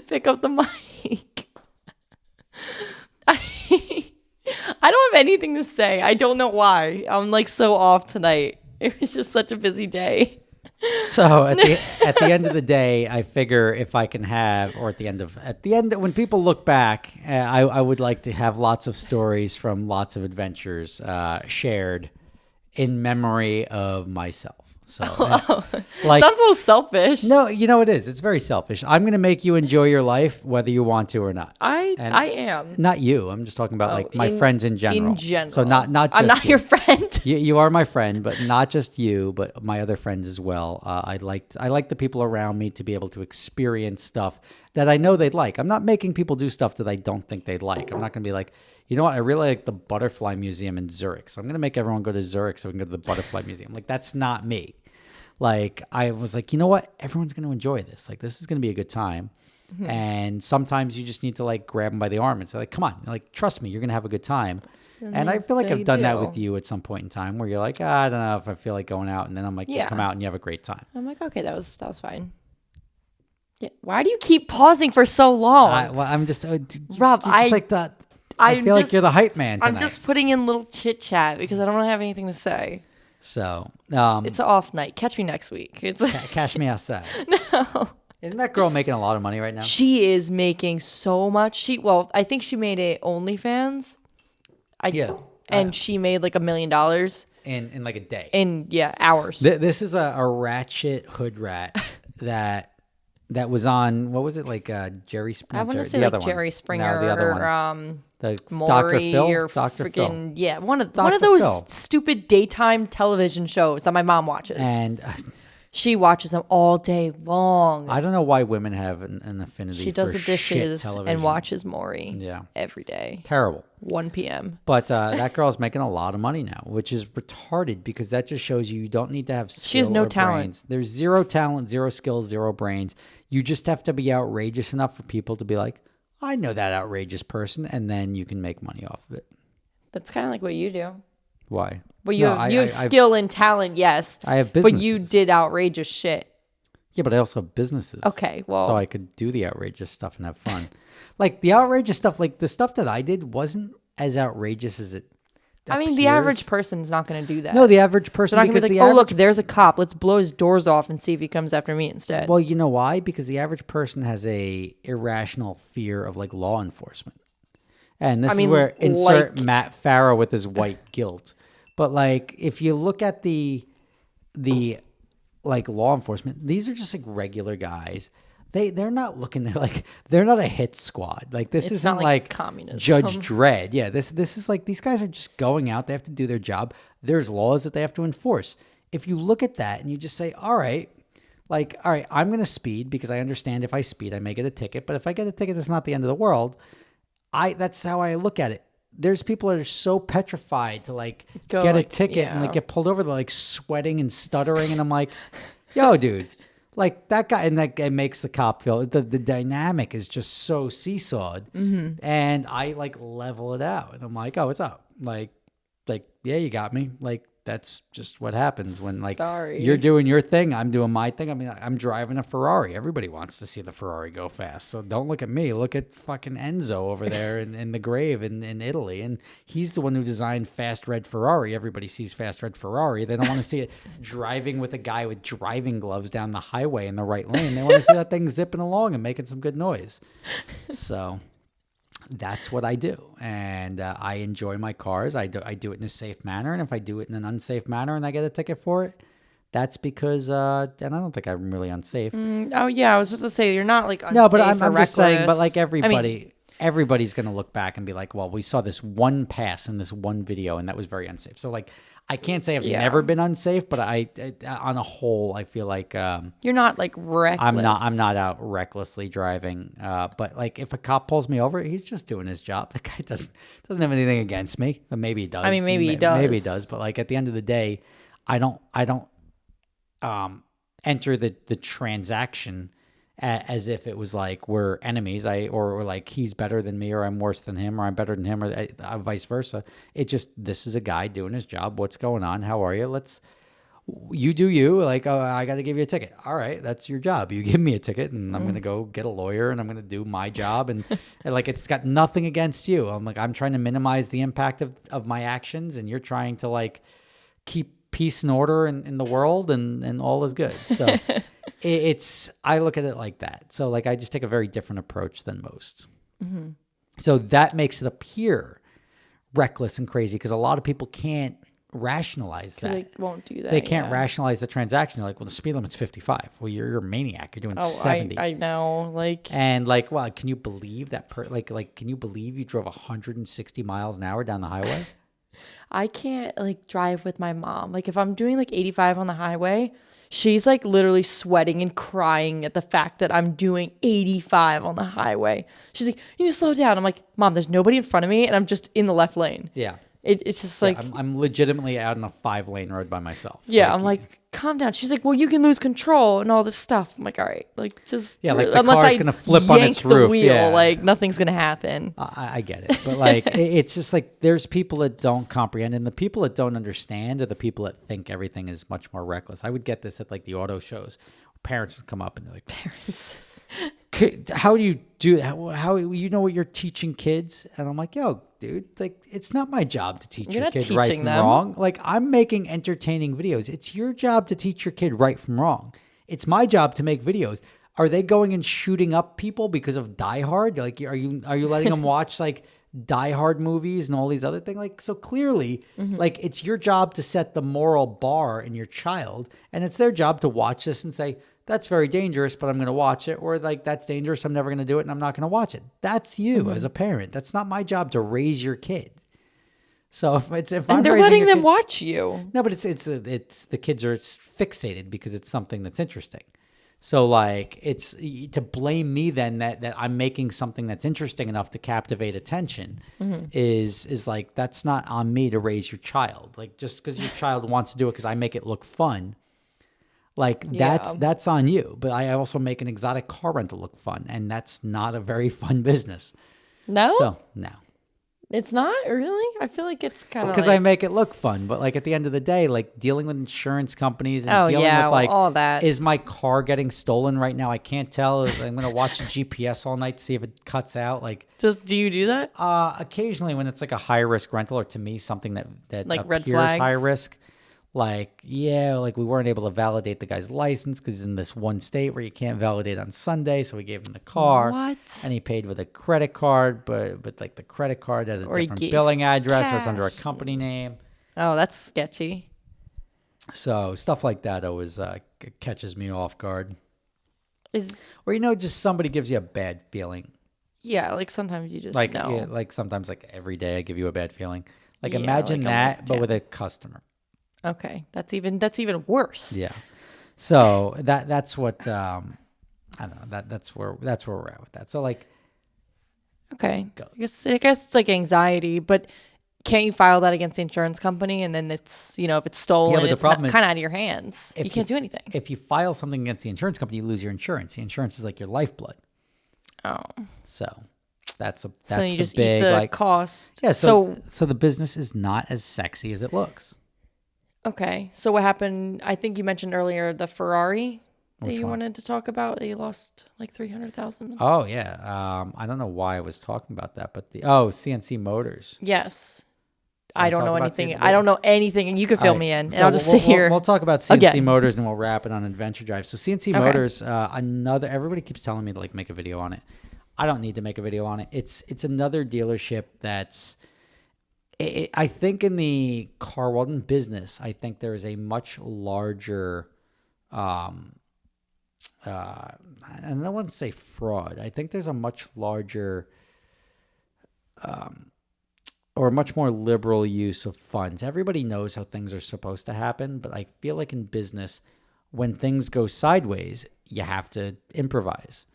Pick up the mic. I don't have anything to say. I don't know why. I'm like so off tonight. It was just such a busy day. So at the end of the day, I figure if I can have, or at the end when people look back, I would like to have lots of stories from lots of adventures shared in memory of myself. So, like, sounds a little selfish. No, you know it is. It's very selfish. I'm going to make you enjoy your life, whether you want to or not. I am. Not you. I'm just talking about like my friends in general. In general. So not just I'm not you. your friend. You are my friend, but not just you, but my other friends as well. I like the people around me to be able to experience stuff that I know they'd like. I'm not making people do stuff that I don't think they'd like. I'm not going to be like, you know what? I really like the Butterfly Museum in Zurich, so I'm going to make everyone go to Zurich so we can go to the Butterfly Museum. Like, that's not me. Like, I was like, you know what? Everyone's going to enjoy this. Like, this is going to be a good time. Mm-hmm. And sometimes you just need to, like, grab them by the arm and say, like, come on. Like, trust me, you're going to have a good time. And I feel like I've done that with you at some point in time where you're like, I don't know if I feel like going out. And then I'm like, yeah, come out and you have a great time. I'm like, okay, that was fine. Yeah. Why do you keep pausing for so long? I'm just, Rob, like that. I feel like you're the hype man tonight. I'm just putting in little chit chat because I don't want to have anything to say. So it's an off night. Catch me next week. Cash me outside. No. Isn't that girl making a lot of money right now? She is making so much. I think she made it OnlyFans. And she made like $1 million in like a day. In hours. This is a ratchet hood rat that was on, what was it, like Jerry Springer? I want to say like Jerry Springer, no, the other one. The Maury Dr. Phil or Dr. freaking, Phil. Yeah, one of those stupid daytime television shows that my mom watches. And she watches them all day long. I don't know why women have an affinity for She does the dishes television. and watches Maury every day. Terrible. 1 p.m. But that girl's making a lot of money now, which is retarded because that just shows you don't need to have skill. She has no or talent. Brains. There's zero talent, zero skills, zero brains. You just have to be outrageous enough for people to be like, I know that outrageous person, and then you can make money off of it. That's kind of like what you do. Why? Well, you have skill and talent, yes. I have businesses. But you did outrageous shit. Yeah, but I also have businesses. Okay, well. So I could do the outrageous stuff and have fun. Like, the outrageous stuff, like, the stuff that I did wasn't as outrageous as it appears. The average person's not going to do that. No, the average person. They're not going to be like, look, there's a cop. Let's blow his doors off and see if he comes after me instead. Well, you know why? Because the average person has a irrational fear of, like, law enforcement. And this is where insert Matt Farah with his white guilt. But, like, if you look at the like law enforcement, these are just like regular guys. They're not looking. They're not a hit squad. Like, this isn't like communism. Judge Dredd. Yeah, this is like these guys are just going out. They have to do their job. There's laws that they have to enforce. If you look at that and you just say, all right, I'm going to speed because I understand if I speed, I may get a ticket. But if I get a ticket, it's not the end of the world. That's how I look at it. There's people that are so petrified to like get a ticket and like get pulled over. They're like sweating and stuttering. And I'm like, yo, dude, like that guy, and that it makes the cop feel the dynamic is just so seesawed, and I like level it out, and I'm like, oh, what's up? Like yeah, you got me. Like that's just what happens when like Sorry. you're doing your thing, I'm doing my thing. I mean, I'm driving a Ferrari. Everybody wants to see the Ferrari go fast. So don't look at me. Look at fucking Enzo over there in the grave in Italy. And he's the one who designed Fast Red Ferrari. Everybody sees Fast Red Ferrari. They don't want to see it driving with a guy with driving gloves down the highway in the right lane. They want to see that thing zipping along and making some good noise. So that's what I do, and I enjoy my cars. I do it in a safe manner, and if I do it in an unsafe manner and I get a ticket for it, that's because and I don't think I'm really unsafe. Oh yeah, I was about to say you're not like unsafe. No, but I'm or just saying. But reckless. like everybody, I mean, everybody's gonna look back and be like, "Well, we saw this one pass in this one video, and that was very unsafe." So like, I can't say I've never been unsafe, but I on a whole, I feel like you're not like reckless. I'm not out recklessly driving. But like if a cop pulls me over, he's just doing his job. The guy doesn't have anything against me. But maybe he does. I mean, maybe he does. Maybe he does. But like at the end of the day, I don't enter the transaction as if it was like we're enemies. Or like he's better than me, or I'm worse than him, or I'm better than him, or vice versa. It just, this is a guy doing his job. What's going on? How are you? You do you. Like, oh, I got to give you a ticket. All right, that's your job. You give me a ticket, and I'm gonna go get a lawyer, and I'm gonna do my job. And like, it's got nothing against you. I'm trying to minimize the impact of my actions, and you're trying to like keep peace and order in the world, and all is good. So I look at it like that. So like I just take a very different approach than most. So that makes it appear reckless and crazy, because a lot of people can't rationalize that. They won't do that. They can't rationalize the transaction. You're like, well, the speed limit's 55. Well, you're a maniac. You're doing 70. I know. Like, and like, well, can you believe that? Can you believe you drove 160 miles an hour down the highway? I can't like drive with my mom. Like if I'm doing like 85 on the highway, she's like literally sweating and crying at the fact that I'm doing 85 on the highway. She's like, you need to slow down. I'm like, Mom, there's nobody in front of me and I'm just in the left lane. Yeah. It's just like, I'm legitimately out on a 5-lane road by myself. Yeah, I'm like, calm down. She's like, well, you can lose control and all this stuff. I'm like, all right, like just like the car's gonna flip on its roof. The wheel, like nothing's gonna happen. I get it, but like it's just like there's people that don't comprehend, and the people that don't understand are the people that think everything is much more reckless. I would get this at like the auto shows. Parents would come up and they're like, parents. How do you do how you know what you're teaching kids? And I'm like, yo, dude, like it's not my job to teach your kid right from wrong. Like I'm making entertaining videos. It's your job to teach your kid right from wrong. It's my job to make videos. Are they going and shooting up people because of Die Hard? Like, are you letting them watch like Die Hard movies and all these other things? Like, so clearly, like it's your job to set the moral bar in your child, and it's their job to watch this and say, that's very dangerous, but I'm going to watch it. Or like, that's dangerous, I'm never going to do it, and I'm not going to watch it. That's you as a parent. That's not my job to raise your kid. So if I'm they're letting them watch you. No, but it's the kids are fixated because it's something that's interesting. So like it's to blame me then that I'm making something that's interesting enough to captivate attention is like, that's not on me to raise your child. Like just because your child wants to do it because I make it look fun. Like that's on you. But I also make an exotic car rental look fun, and that's not a very fun business. No? So no. It's not really? I feel like it's kind of because I make it look fun, but like at the end of the day, like dealing with insurance companies and dealing with like all that. Is my car getting stolen right now? I can't tell. I'm gonna watch GPS all night to see if it cuts out. Like, do you do that? Occasionally when it's like a high risk rental, or to me something that like appears red flags? High risk. Like, like we weren't able to validate the guy's license because he's in this one state where you can't validate on Sunday. So we gave him the car. What? And he paid with a credit card, but like the credit card has a different billing address, or it's under a company name. Oh, that's sketchy. So stuff like that always catches me off guard. Or, just somebody gives you a bad feeling. Yeah, like sometimes you just like, know. Yeah, like sometimes like every day I give you a bad feeling. Like imagine like that, but with a customer. Okay, that's even worse. Yeah, so that's what I don't know. That's where we're at with that. So like, okay, I guess it's like anxiety, but can't you file that against the insurance company? And then it's, if it's stolen, but the it's problem is kind of out of your hands. You can't do anything. If you file something against the insurance company, you lose your insurance. The insurance is like your lifeblood. Oh. So that's so you the just big, eat the like, cost. Yeah. So the business is not as sexy as it looks. Okay. So what happened? I think you mentioned earlier the Ferrari that Which you one? wanted to talk about. That you lost like 300,000. Oh yeah. I don't know why I was talking about that, but CNC motors. Yes. Wanna I don't talk know about anything. CNC? I don't know anything, and you could fill All right. me in, and So I'll just sit here. We'll talk about CNC again. motors, and we'll wrap it on Adventure Drive. So CNC Okay. motors, everybody keeps telling me to like make a video on it. I don't need to make a video on it. It's another dealership that's. I think in the car world and business, I think there is a much larger. And I don't want to say fraud. I think there's a much larger. Or a much more liberal use of funds. Everybody knows how things are supposed to happen, but I feel like in business, when things go sideways, you have to improvise.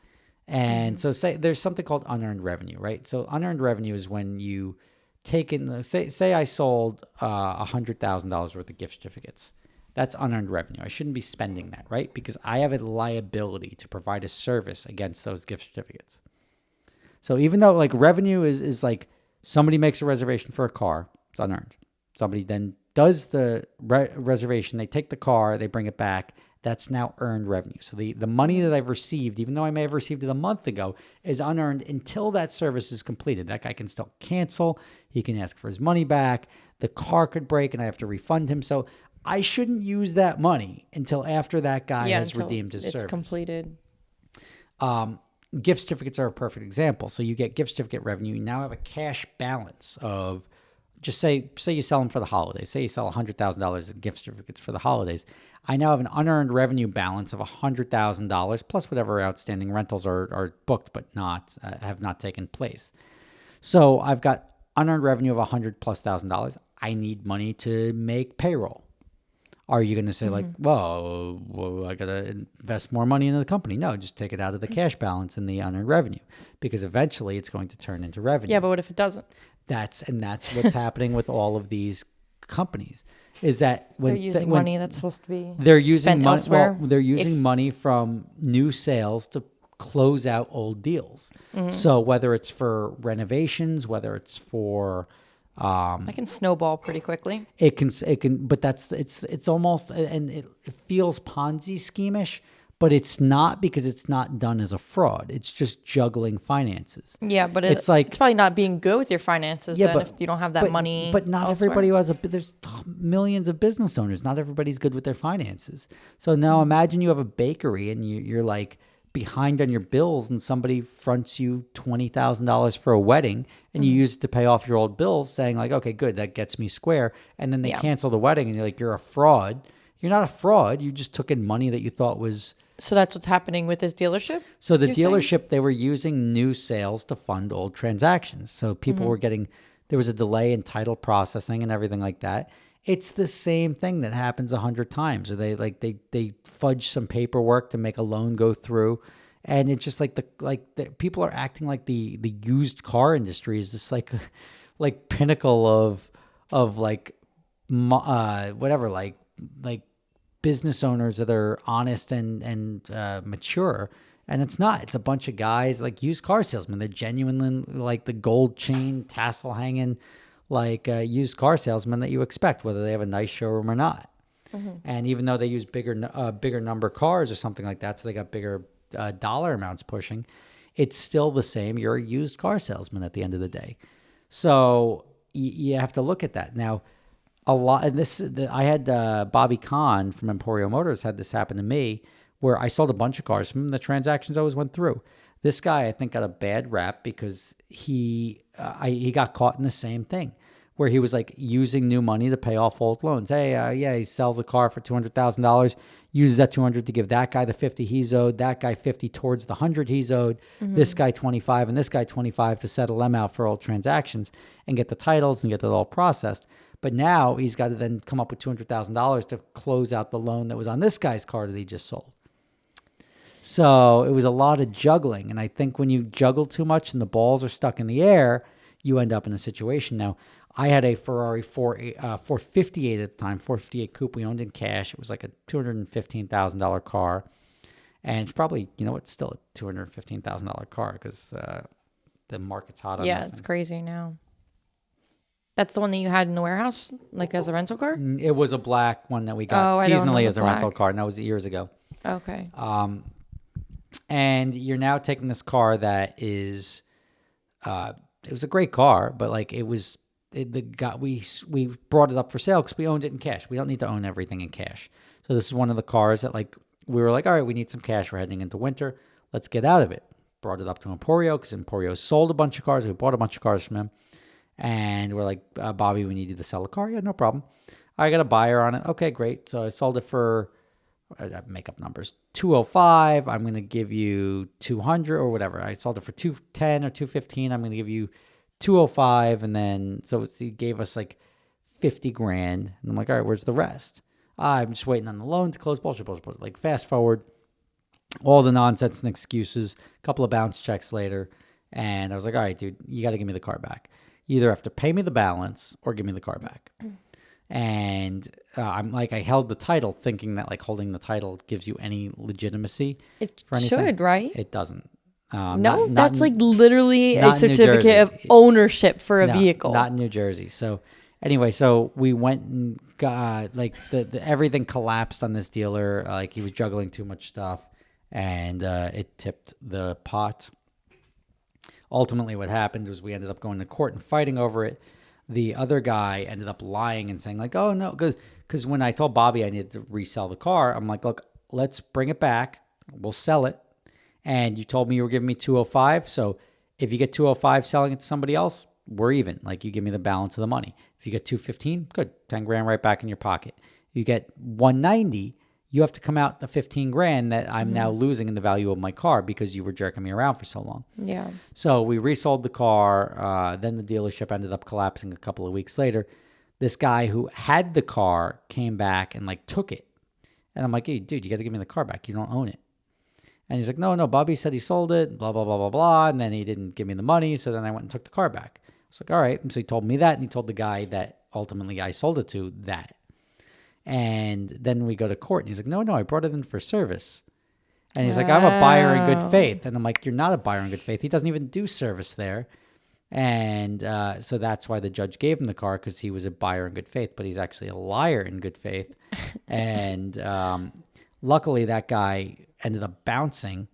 And so say there's something called unearned revenue, right? So unearned revenue is when you take in, say I sold $100,000 worth of gift certificates. That's unearned revenue. I shouldn't be spending that, right? Because I have a liability to provide a service against those gift certificates. So even though like revenue is like, somebody makes a reservation for a car, it's unearned. Somebody then does the reservation, they take the car, they bring it back, that's now earned revenue. So the money that I've received, even though I may have received it a month ago, is unearned until that service is completed. That guy can still cancel, he can ask for his money back, the car could break and I have to refund him. So I shouldn't use that money until after that guy has redeemed his service. It's completed. Gift certificates are a perfect example. So you get gift certificate revenue. You now have a cash balance of, just say you sell them for the holidays. Say you sell $100,000 in gift certificates for the holidays. I now have an unearned revenue balance of $100,000 plus whatever outstanding rentals are booked but have not taken place. So I've got unearned revenue of $100,000+. I need money to make payroll. Are you going to say like, well, I got to invest more money into the company? No, just take it out of the cash balance and the unearned revenue, because eventually it's going to turn into revenue. Yeah, but what if it doesn't? That's what's happening with all of these companies, is that when they're using money that's supposed to be they're using spent money, elsewhere. they're using money from new sales to close out old deals. So whether it's for renovations, whether it's for I can snowball pretty quickly. It can, but it's almost, and it feels Ponzi scheme-ish, but it's not, because it's not done as a fraud. It's just juggling finances. Yeah, but it's like, it's probably not being good with your finances. Yeah, then but if you don't have that money. But not elsewhere. everybody who has there's millions of business owners. Not everybody's good with their finances. So now imagine you have a bakery and you're like behind on your bills, and somebody fronts you $20,000 for a wedding, and you use it to pay off your old bills, saying like, okay, good, that gets me square. And then they cancel the wedding, and you're like, you're a fraud. You're not a fraud. You just took in money that you thought was. So that's what's happening with this dealership? So the dealership, they were using new sales to fund old transactions. So people were getting, there was a delay in title processing and everything like that. It's the same thing that happens 100 times. Or they fudge some paperwork to make a loan go through, and it's just like the people are acting like the used car industry is just like pinnacle of whatever, like business owners that are honest and mature. And it's not. It's a bunch of guys like used car salesmen. They're genuinely like the gold chain tassel hanging, like used car salesmen that you expect, whether they have a nice showroom or not. And even though they use bigger number cars or something like that, so they got bigger dollar amounts pushing, it's still the same. You're a used car salesman at the end of the day. So you have to look at that. Now, a lot, and I had Bobby Kahn from Emporio Motors had this happen to me, where I sold a bunch of cars from him. The transactions always went through. This guy, I think, got a bad rap because he got caught in the same thing, where he was like using new money to pay off old loans. Hey, he sells a car for $200,000, uses that $200 to give that guy the $50 he's owed, that guy $50 towards the $100 he's owed, this guy $25, and this guy $25 to settle them out for old transactions and get the titles and get that all processed. But now he's got to then come up with $200,000 to close out the loan that was on this guy's car that he just sold. So it was a lot of juggling. And I think when you juggle too much and the balls are stuck in the air, you end up in a situation. Now, I had a Ferrari 458 at the time, 458 coupe we owned in cash. It was like a $215,000 car. And it's probably, it's still a $215,000 car because the market's hot on Yeah, it's crazy now. That's the one that you had in the warehouse, like as a rental car? It was a black one that we got seasonally as a rental car, and that was years ago. Okay. And you're now taking this car that is, it was a great car, but like we brought it up for sale because we owned it in cash. We don't need to own everything in cash. So this is one of the cars that like we were like, all right, we need some cash. We're heading into winter. Let's get out of it. Brought it up to Emporio because Emporio sold a bunch of cars. We bought a bunch of cars from him. And we're like, Bobby, we need you to sell a car. Yeah, no problem. I got a buyer on it. Okay, great. So I sold it for, make up numbers, 205. I'm going to give you 200 or whatever. I sold it for 210 or 215. I'm going to give you 205. And then, so he gave us like 50 grand. And I'm like, all right, where's the rest? I'm just waiting on the loan to close. Bullshit. Like fast forward, all the nonsense and excuses, a couple of bounce checks later. And I was like, all right, dude, you got to give me the car back. You either have to pay me the balance or give me the car back. And I'm like, I held the title thinking that like holding the title gives you any legitimacy. It for anything. Should, right? It doesn't. No, that's like literally a certificate of ownership for a vehicle. Not in New Jersey. So anyway, so we went and got like the everything collapsed on this dealer. Like he was juggling too much stuff and it tipped the pot. Ultimately, what happened was we ended up going to court and fighting over it. The other guy ended up lying and saying like, oh, no, because when I told Bobby I needed to resell the car, I'm like, look, let's bring it back. We'll sell it. And you told me you were giving me 205. So if you get 205 selling it to somebody else, we're even. Like you give me the balance of the money. If you get 215, good, 10 grand right back in your pocket. You get 190. You have to come out the 15 grand that I'm now losing in the value of my car because you were jerking me around for so long. Yeah. So we resold the car. Then the dealership ended up collapsing a couple of weeks later. This guy who had the car came back and like took it. And I'm like, hey, dude, you got to give me the car back. You don't own it. And he's like, no, Bobby said he sold it, blah, blah, blah, blah, blah. And then he didn't give me the money. So then I went and took the car back. I was like, all right. And so he told me that. And he told the guy that ultimately I sold it to that. And then we go to court. And he's like, no, I brought it in for service. And he's like, I'm a buyer in good faith. And I'm like, you're not a buyer in good faith. He doesn't even do service there. And so that's why the judge gave him the car, because he was a buyer in good faith. But he's actually a liar in good faith. And luckily, that guy ended up bouncing.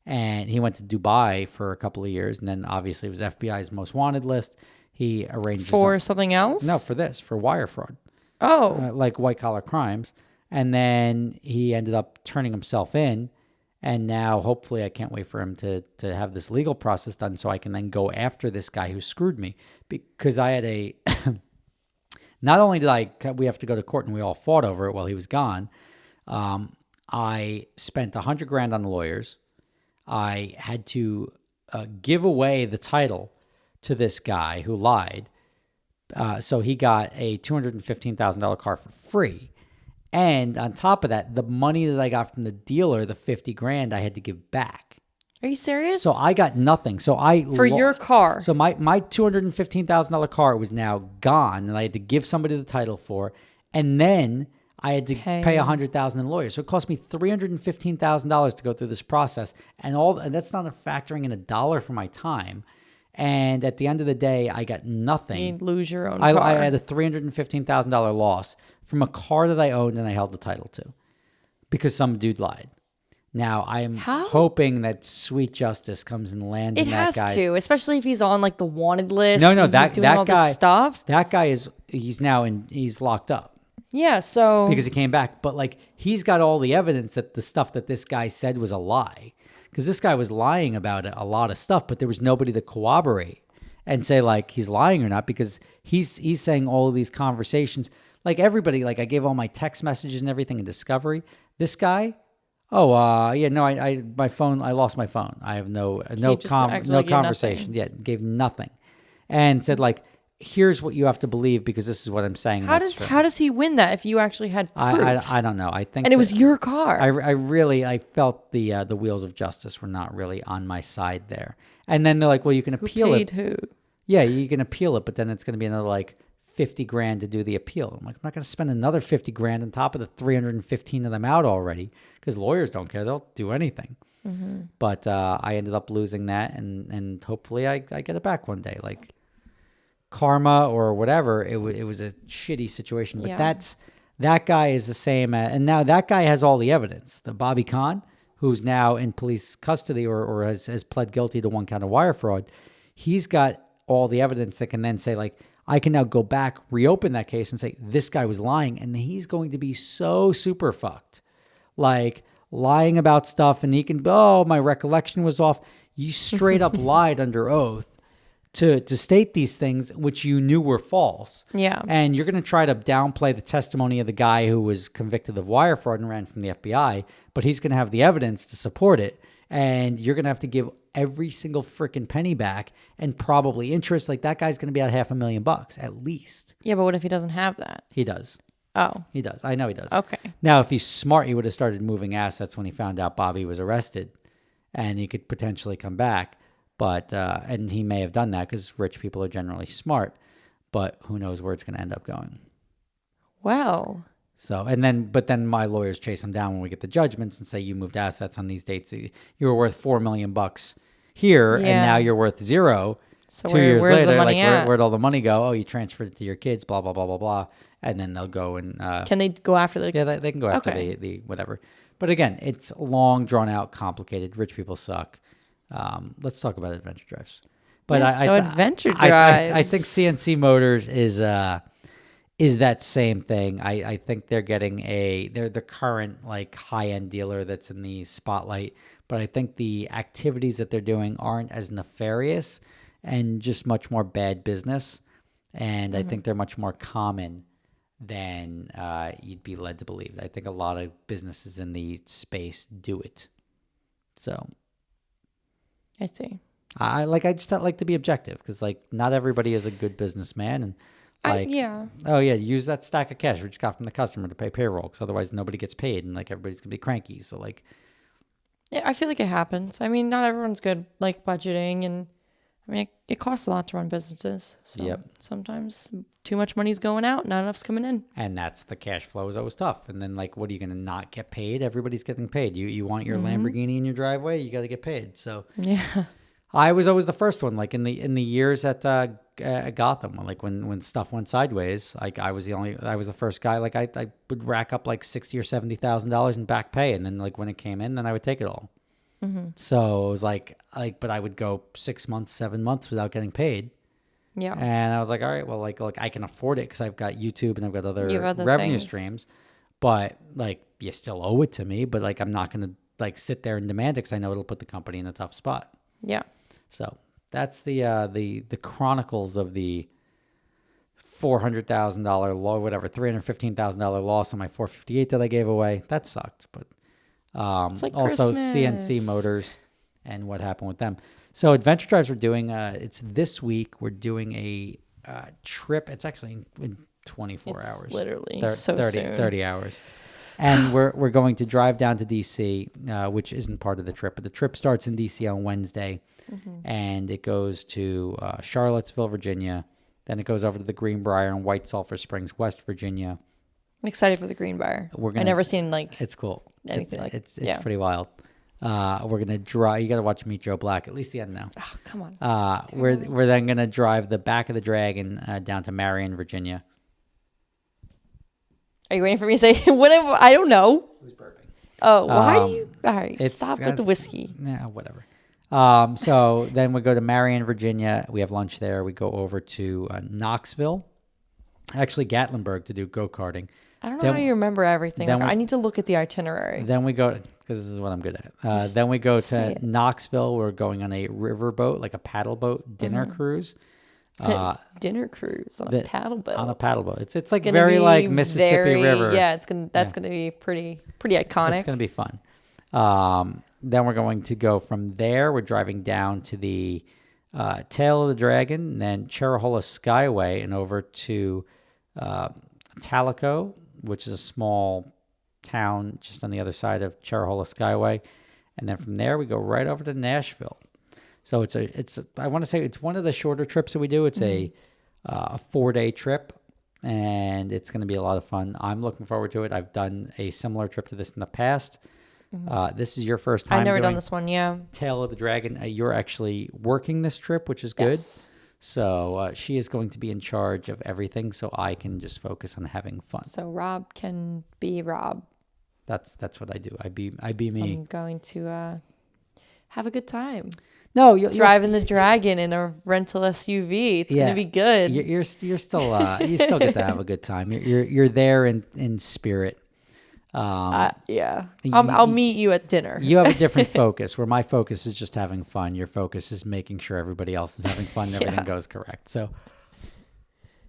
And he went to Dubai for a couple of years. And then obviously it was FBI's most wanted list. He arranged for something else? No, for wire fraud. Oh. Like white-collar crimes. And then he ended up turning himself in. And now, hopefully, I can't wait for him to have this legal process done so I can then go after this guy who screwed me. Because I had a... Not only did we have to go to court and we all fought over it while he was gone, I spent $100 grand on the lawyers. I had to give away the title to this guy who lied. So he got a $215,000 car for free. And on top of that, the money that I got from the dealer, the 50 grand, I had to give back. Are you serious? So I got nothing. So your car. So my $215,000 car was now gone, and I had to give somebody the title for. And then I had to pay $100,000 in lawyers. So it cost me $315,000 to go through this process. And that's not factoring in $1 for my time. And at the end of the day, I got nothing. You'd lose your own car. I had a $315,000 loss from a car that I owned and I held the title to because some dude lied. Now, I'm hoping that sweet justice comes and lands in that guy. It has to, especially if he's on like the wanted list. No, he's doing all guy, this stuff. That guy he's locked up. Yeah, so. Because he came back. But like, he's got all the evidence that the stuff that this guy said was a lie. Because this guy was lying about a lot of stuff, but there was nobody to corroborate and say like he's lying or not, because he's saying all of these conversations. Like everybody, like I gave all my text messages and everything in Discovery. This guy, my phone, I lost my phone. I have no conversation. Yeah, gave nothing, and said like, here's what you have to believe because this is what I'm saying. How does he win that if you actually had proof? I don't know. I think, and it was your car. I felt the wheels of justice were not really on my side there. And then they're like, well, you can appeal it. Who? yeah, you can appeal it, but then it's going to be another like 50 grand to do the appeal. I'm like, I'm not going to spend another 50 grand on top of the 315 of them out already, because lawyers don't care. They'll do anything. But I ended up losing that, and hopefully I get it back one day. Like karma or whatever, it was a shitty situation. But Yeah. that guy is the same. And now that guy has all the evidence. The Bobby Khan, who's now in police custody or has pled guilty to one count of wire fraud, he's got all the evidence that can then say, like, I can now go back, reopen that case and say, this guy was lying. And he's going to be so super fucked. Like, lying about stuff, and he can, oh, my recollection was off. You straight up lied under oath to state these things which you knew were false. Yeah. And you're going to try to downplay the testimony of the guy who was convicted of wire fraud and ran from the FBI, but he's going to have the evidence to support it. And you're going to have to give every single freaking penny back, and probably interest. Like, that guy's going to be out $500,000 at least. Yeah, but what if he doesn't have that? He does. Oh. He does. I know he does. Okay. Now, if he's smart, he would have started moving assets when he found out Bobby was arrested, and he could potentially come back. But, and he may have done that because rich people are generally smart, but who knows where it's going to end up going. Well. So, but then my lawyers chase him down when we get the judgments and say, you moved assets on these dates. You were worth $4 million here, and now you're worth zero. So 2 years where's later, the money at? where'd all the money go? Oh, you transferred it to your kids, blah, blah, blah, blah, blah. And then they'll go and... can they go after the... Yeah, they can go after the whatever. But again, it's long, drawn out, complicated. Rich people suck. Let's talk about adventure drives. But adventure drives. I think CNC Motors is that same thing. I think they're getting they're the current like high-end dealer that's in the spotlight. But I think the activities that they're doing aren't as nefarious and just much more bad business. And I think they're much more common than you'd be led to believe. I think a lot of businesses in the space do it. So I see. I just like to be objective, because like not everybody is a good businessman, and like oh yeah, use that stack of cash we just got from the customer to pay payroll, because otherwise nobody gets paid, and like everybody's gonna be cranky. So like, yeah, I feel like it happens. I mean, not everyone's good like budgeting, and I mean it costs a lot to run businesses. So sometimes too much money's going out, not enough's coming in. And that's the cash flow is always tough. And then like, what are you gonna not get paid? Everybody's getting paid. You want your Lamborghini in your driveway, you got to get paid. So yeah. I was always the first one, like in the years at Gotham, like when stuff went sideways, like I was the first guy. Like I would rack up like $60,000 or $70,000 in back pay, and then like when it came in, then I would take it all. So it was like, but I would go 6 months, 7 months without getting paid. Yeah. And I was like, all right, well, like I can afford it because I've got YouTube and I've got other other revenue things. streams, but like you still owe it to me. But like I'm not gonna like sit there and demand it, because I know it'll put the company in a tough spot. Yeah. So that's the chronicles of the $400,000 law, whatever, $315,000 loss on my 458 that I gave away. That sucked, but it's like also Christmas. CNC Motors and what happened with them. So Adventure Drives, we're doing it's this week. We're doing a trip. It's actually in 24 hours. Literally 30 hours. And we're going to drive down to DC, which isn't part of the trip, but the trip starts in DC on Wednesday, and it goes to Charlottesville, Virginia. Then it goes over to the Greenbrier in White Sulphur Springs, West Virginia. I'm excited for the Greenbrier. I've never seen like it's cool. Anything it's pretty wild. We're gonna drive. You got to watch Meet Joe Black, at least the end now. Oh, come on. We're then gonna drive the back of the Dragon down to Marion, Virginia. Are you waiting for me to say whatever? I don't know. Who's burping? Oh, why do you? All right, stop with the whiskey. Yeah, whatever. So then we go to Marion, Virginia. We have lunch there. We go over to Knoxville, actually Gatlinburg, to do go-karting. I don't know how you remember everything. Like, I need to look at the itinerary. Then we go, because this is what I'm good at. Then we go to Knoxville. We're going on a river boat, like a paddle boat dinner cruise. Dinner cruise on a paddle boat. On a paddle boat. It's like very like Mississippi River. Yeah, that's gonna be pretty iconic. It's gonna be fun. Then we're going to go from there. We're driving down to the Tail of the Dragon, and then Cherhola Skyway, and over to Talico, which is a small town just on the other side of Cherhola Skyway. And then from there, we go right over to Nashville. So I want to say it's one of the shorter trips that we do. It's a 4-day trip, and it's going to be a lot of fun. I'm looking forward to it. I've done a similar trip to this in the past. This is your first time. I've never done doing this one. Yeah. Tail of the Dragon. You're actually working this trip, which is good. Yes. So she is going to be in charge of everything, so I can just focus on having fun. So Rob can be Rob. That's what I do. I be me. I'm going to have a good time. No, Driving the Dragon in a rental SUV. It's gonna be good. You're still you still get to have a good time. You're there in spirit. Yeah. I'll meet you at dinner. You have a different focus, where my focus is just having fun. Your focus is making sure everybody else is having fun and everything goes correct. So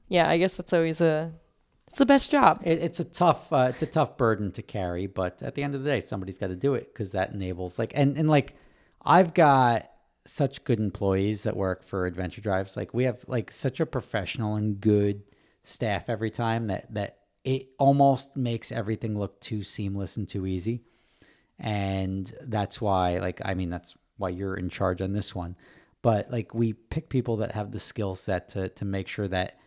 yeah, I guess that's always it's the best job. It's a tough burden to carry, but at the end of the day, somebody's got to do it, because that enables and like I've got such good employees that work for Adventure Drives. Like we have like such a professional and good staff every time that it almost makes everything look too seamless and too easy. And that's why, that's why you're in charge on this one. But like we pick people that have the skill set to make sure that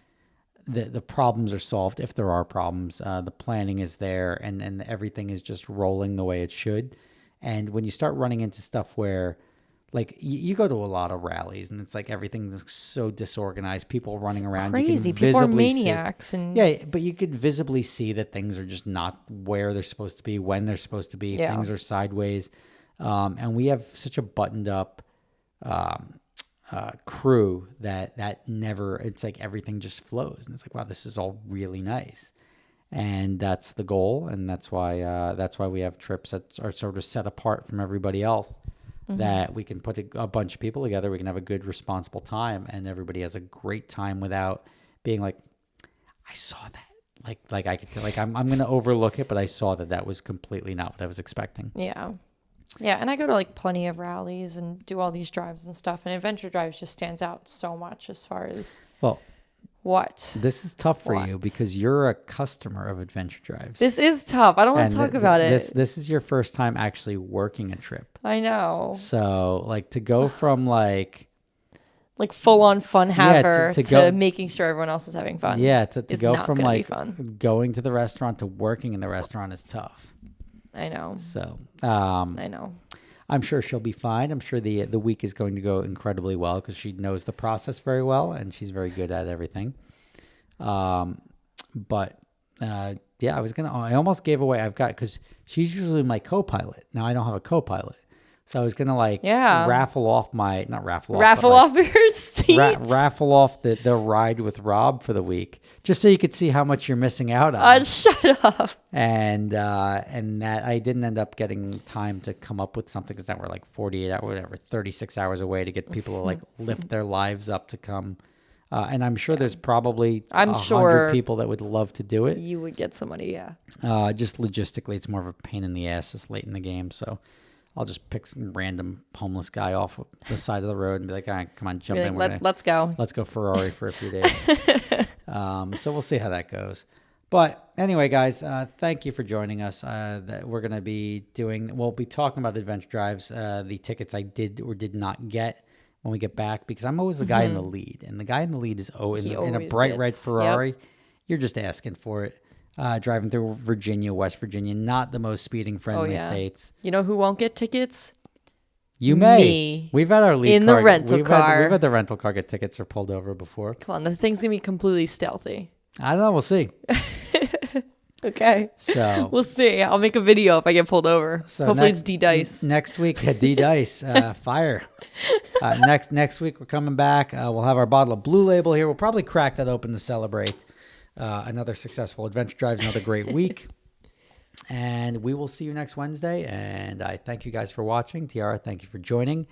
the problems are solved. If there are problems, the planning is there, and everything is just rolling the way it should. And when you start running into stuff where, like, you go to a lot of rallies and it's like everything's so disorganized, people running around. Crazy. People are maniacs. But you could visibly see that things are just not where they're supposed to be, when they're supposed to be. Yeah. Things are sideways. And we have such a buttoned up crew that never, it's like everything just flows. And it's like, wow, this is all really nice. And that's the goal. And that's why we have trips that are sort of set apart from everybody else. That we can put a bunch of people together, we can have a good, responsible time, and everybody has a great time without being like, I saw that. Like I could, like I'm going to overlook it, but I saw that was completely not what I was expecting. Yeah. Yeah, and I go to like plenty of rallies and do all these drives and stuff, and Adventure Drives just stands out so much as far as what? This is tough for you because you're a customer of Adventure Drives. This is tough. I don't want to talk about it. This is your first time actually working a trip. I know. So like to go from like full on fun haver to making sure everyone else is having fun. Yeah, to go from like going to the restaurant to working in the restaurant is tough. I know. So I know. I'm sure she'll be fine. I'm sure the week is going to go incredibly well because she knows the process very well and she's very good at everything. I almost gave away. Because she's usually my co-pilot. Now I don't have a co-pilot, so I was gonna raffle off your seat. Raffle off the ride with Rob for the week, just so you could see how much you're missing out on. Shut up. And that I didn't end up getting time to come up with something because that were like 48 hours, whatever, 36 hours away to get people to like lift their lives up to come. And I'm sure there's probably 100 people that would love to do it. You would get somebody, yeah. Just logistically, it's more of a pain in the ass this late in the game, so I'll just pick some random homeless guy off the side of the road and be like, all right, come on, jump in. Let's go. Let's go Ferrari for a few days. So we'll see how that goes. But anyway, guys, thank you for joining us. We'll be talking about Adventure Drives, the tickets I did or did not get when we get back, because I'm always the guy in the lead. And the guy in the lead is in a bright red Ferrari. Yep. You're just asking for it. Driving through Virginia, West Virginia, not the most speeding friendly states. You know who won't get tickets? You may. Me. We've had our lead in car. The rental car. We've had the rental car get tickets or pulled over before. Come on, the thing's gonna be completely stealthy. I don't know. We'll see. Okay. So we'll see. I'll make a video if I get pulled over. So hopefully it's D-Dice. Next week, D-Dice, fire. Next week we're coming back. We'll have our bottle of Blue Label here. We'll probably crack that open to celebrate another successful Adventure Drives, another great week. And we will see you next Wednesday. And I thank you guys for watching. Tiara, thank you for joining.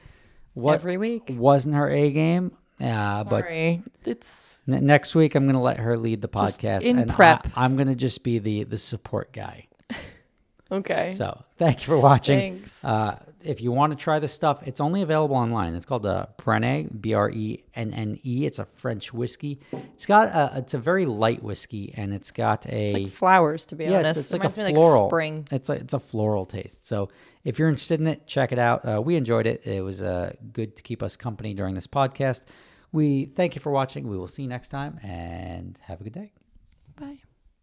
Every week. Wasn't her A game. Sorry. But it's next week I'm going to let her lead the podcast. In prep. I'm going to just be the support guy. Okay. So thank you for watching. Thanks. If you want to try this stuff, it's only available online. It's called Brenne, Brenne. It's a French whiskey. It's a very light whiskey, and it's got a It's like flowers, to be honest. It's like a Reminds me floral. like spring. It's a floral taste. So if you're interested in it, check it out. We enjoyed it. It was good to keep us company during this podcast. We thank you for watching. We will see you next time, and have a good day. Bye.